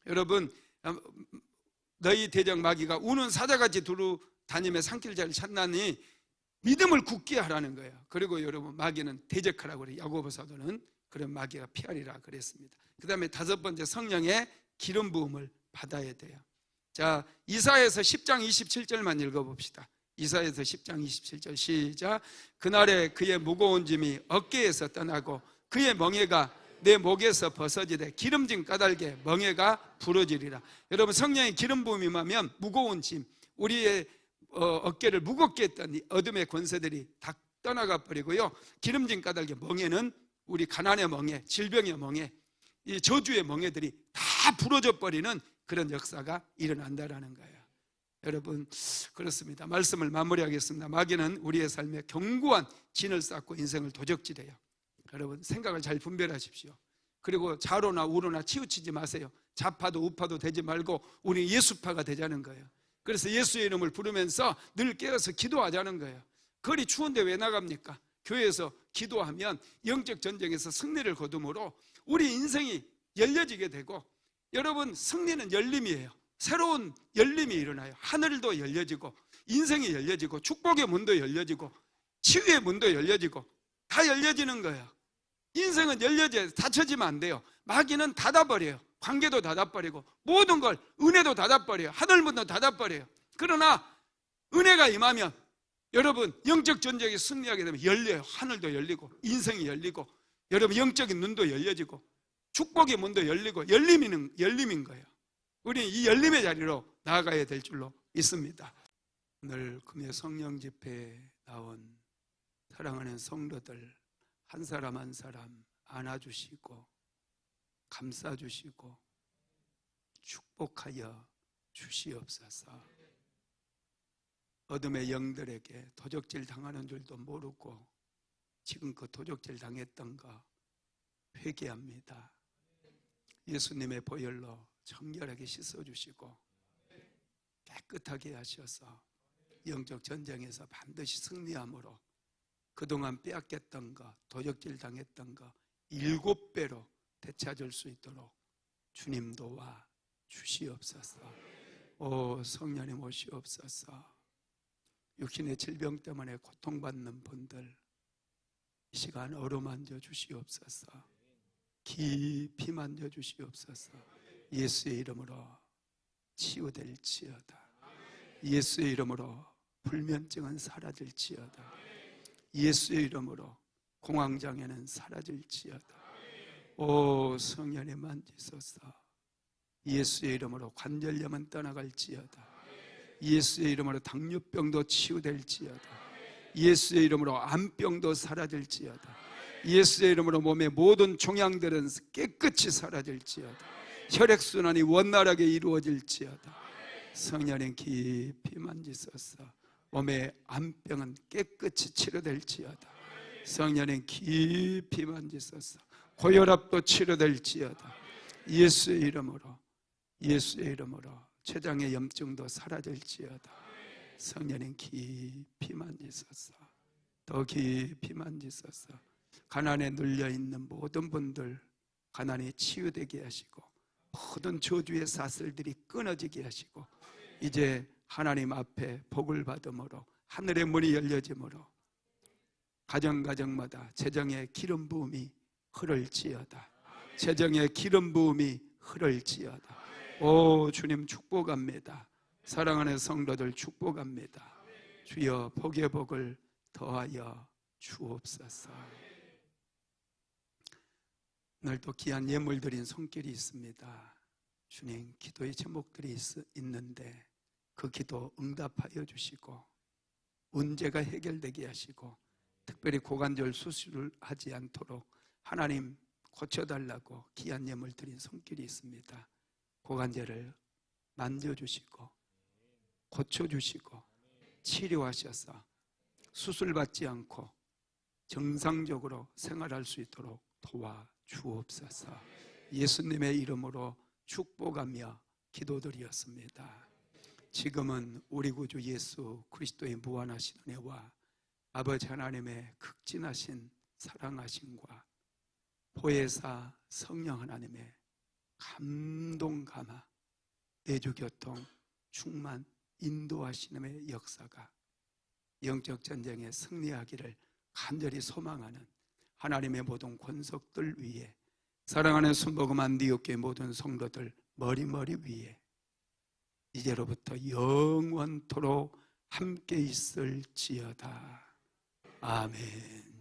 여러분, 너희 대적 마귀가 우는 사자같이 두루다니며 상kel자를 찾나니 믿음을 굳게 하라는 거예요. 그리고 여러분, 마귀는 대적하라고 그래요. 야고보 사도는 그런 마귀가 피하리라 그랬습니다. 그 다음에 다섯 번째, 성령의 기름 부음을 받아야 돼요. 자, 이사야서 10장 27절만 읽어봅시다. 이사야서 10장 27절 시작. 그날에 그의 무거운 짐이 어깨에서 떠나고 그의 멍에가 내 목에서 벗어지되 기름진 까닭에 멍에가 부러지리라. 여러분, 성령의 기름 부음이 임하면 무거운 짐, 우리의 어깨를 무겁게 했던 어둠의 권세들이 다 떠나가 버리고요. 기름진 까닭의 멍에는 우리 가난의 멍에, 질병의 멍에, 이 저주의 멍에들이 다 부러져 버리는 그런 역사가 일어난다라는 거예요. 여러분, 그렇습니다. 말씀을 마무리하겠습니다. 마귀는 우리의 삶에 견고한 진을 쌓고 인생을 도적질해요. 여러분, 생각을 잘 분별하십시오. 그리고 좌로나 우로나 치우치지 마세요. 좌파도 우파도 되지 말고 우리 예수파가 되자는 거예요. 그래서 예수의 이름을 부르면서 늘 깨어서 기도하자는 거예요. 거리 추운데 왜 나갑니까? 교회에서 기도하면 영적 전쟁에서 승리를 거두므로 우리 인생이 열려지게 되고, 여러분, 승리는 열림이에요. 새로운 열림이 일어나요. 하늘도 열려지고 인생이 열려지고 축복의 문도 열려지고 치유의 문도 열려지고 다 열려지는 거예요. 인생은 열려져야 닫혀지면 안 돼요. 마귀는 닫아버려요. 관계도 닫아버리고 모든 걸, 은혜도 닫아버려요. 하늘문도 닫아버려요. 그러나 은혜가 임하면 여러분, 영적 전쟁에 승리하게 되면 열려요. 하늘도 열리고 인생이 열리고 여러분, 영적인 눈도 열려지고 축복의 문도 열리고 열림인 거예요. 우리는 이 열림의 자리로 나아가야 될 줄로 믿습니다. 오늘 금요 성령 집회에 나온 사랑하는 성도들 한 사람 한 사람 안아주시고 감싸주시고 축복하여 주시옵소서. 어둠의 영들에게 도적질 당하는 줄도 모르고 지금 그 도적질 당했던 거 회개합니다. 예수님의 보혈로 정결하게 씻어주시고 깨끗하게 하셔서 영적 전쟁에서 반드시 승리함으로 그동안 빼앗겼던 거, 도적질 당했던 거 7배로 되찾을 수 있도록 주님 도와 주시옵소서. 오 성령님 오시옵소서. 육신의 질병 때문에 고통받는 분들 이 시간 어루만져 주시옵소서. 깊이 만져 주시옵소서. 예수의 이름으로 치유될지어다. 예수의 이름으로 불면증은 사라질지어다. 예수의 이름으로 공황장애는 사라질지어다. 오 성령님 만지소서. 예수의 이름으로 관절염은 떠나갈지어다. 예수의 이름으로 당뇨병도 치유될지어다. 예수의 이름으로 암병도 사라질지어다. 예수의 이름으로 몸의 모든 종양들은 깨끗이 사라질지어다. 혈액순환이 원활하게 이루어질지어다. 성령님 깊이 만지소서. 몸의 암병은 깨끗이 치료될지어다. 성령님 깊이 만지소서. 고혈압도 치료될지어다. 예수의 이름으로, 예수의 이름으로 췌장의 염증도 사라질지어다. 성령님 깊이 만지소서. 더 깊이 만지소서. 가난에 눌려있는 모든 분들 가난이 치유되게 하시고 모든 저주의 사슬들이 끊어지게 하시고 이제 하나님 앞에 복을 받음으로 하늘의 문이 열려짐으로 가정가정마다 재정의 기름 부음이 흐를지어다. 재정의 기름 부음이 흐를지어다. 오 주님 축복합니다. 사랑하는 성도들 축복합니다. 주여 복의 복을 더하여 주옵소서. 오늘도 귀한 예물 드린 손길이 있습니다. 주님 기도의 제목들이 있는데 그 기도 응답하여 주시고 문제가 해결되게 하시고 특별히 고관절 수술을 하지 않도록 하나님 고쳐달라고 귀한 예물 드린 손길이 있습니다. 고관절을 만져주시고 고쳐주시고 치료하셔서 수술받지 않고 정상적으로 생활할 수 있도록 도와주옵소서. 예수님의 이름으로 축복하며 기도드리었습니다. 지금은 우리 구주 예수 그리스도의 무한하신 은혜와 아버지 하나님의 극진하신 사랑하심과 보혜사 성령 하나님의 감동 감화 내주교통 충만 인도하시는 역사가 영적 전쟁에 승리하기를 간절히 소망하는 하나님의 모든 권속들 위에 사랑하는 순복음 안디옥교의 모든 성도들 머리머리 위에 이제로부터 영원토록 함께 있을지어다. 아멘.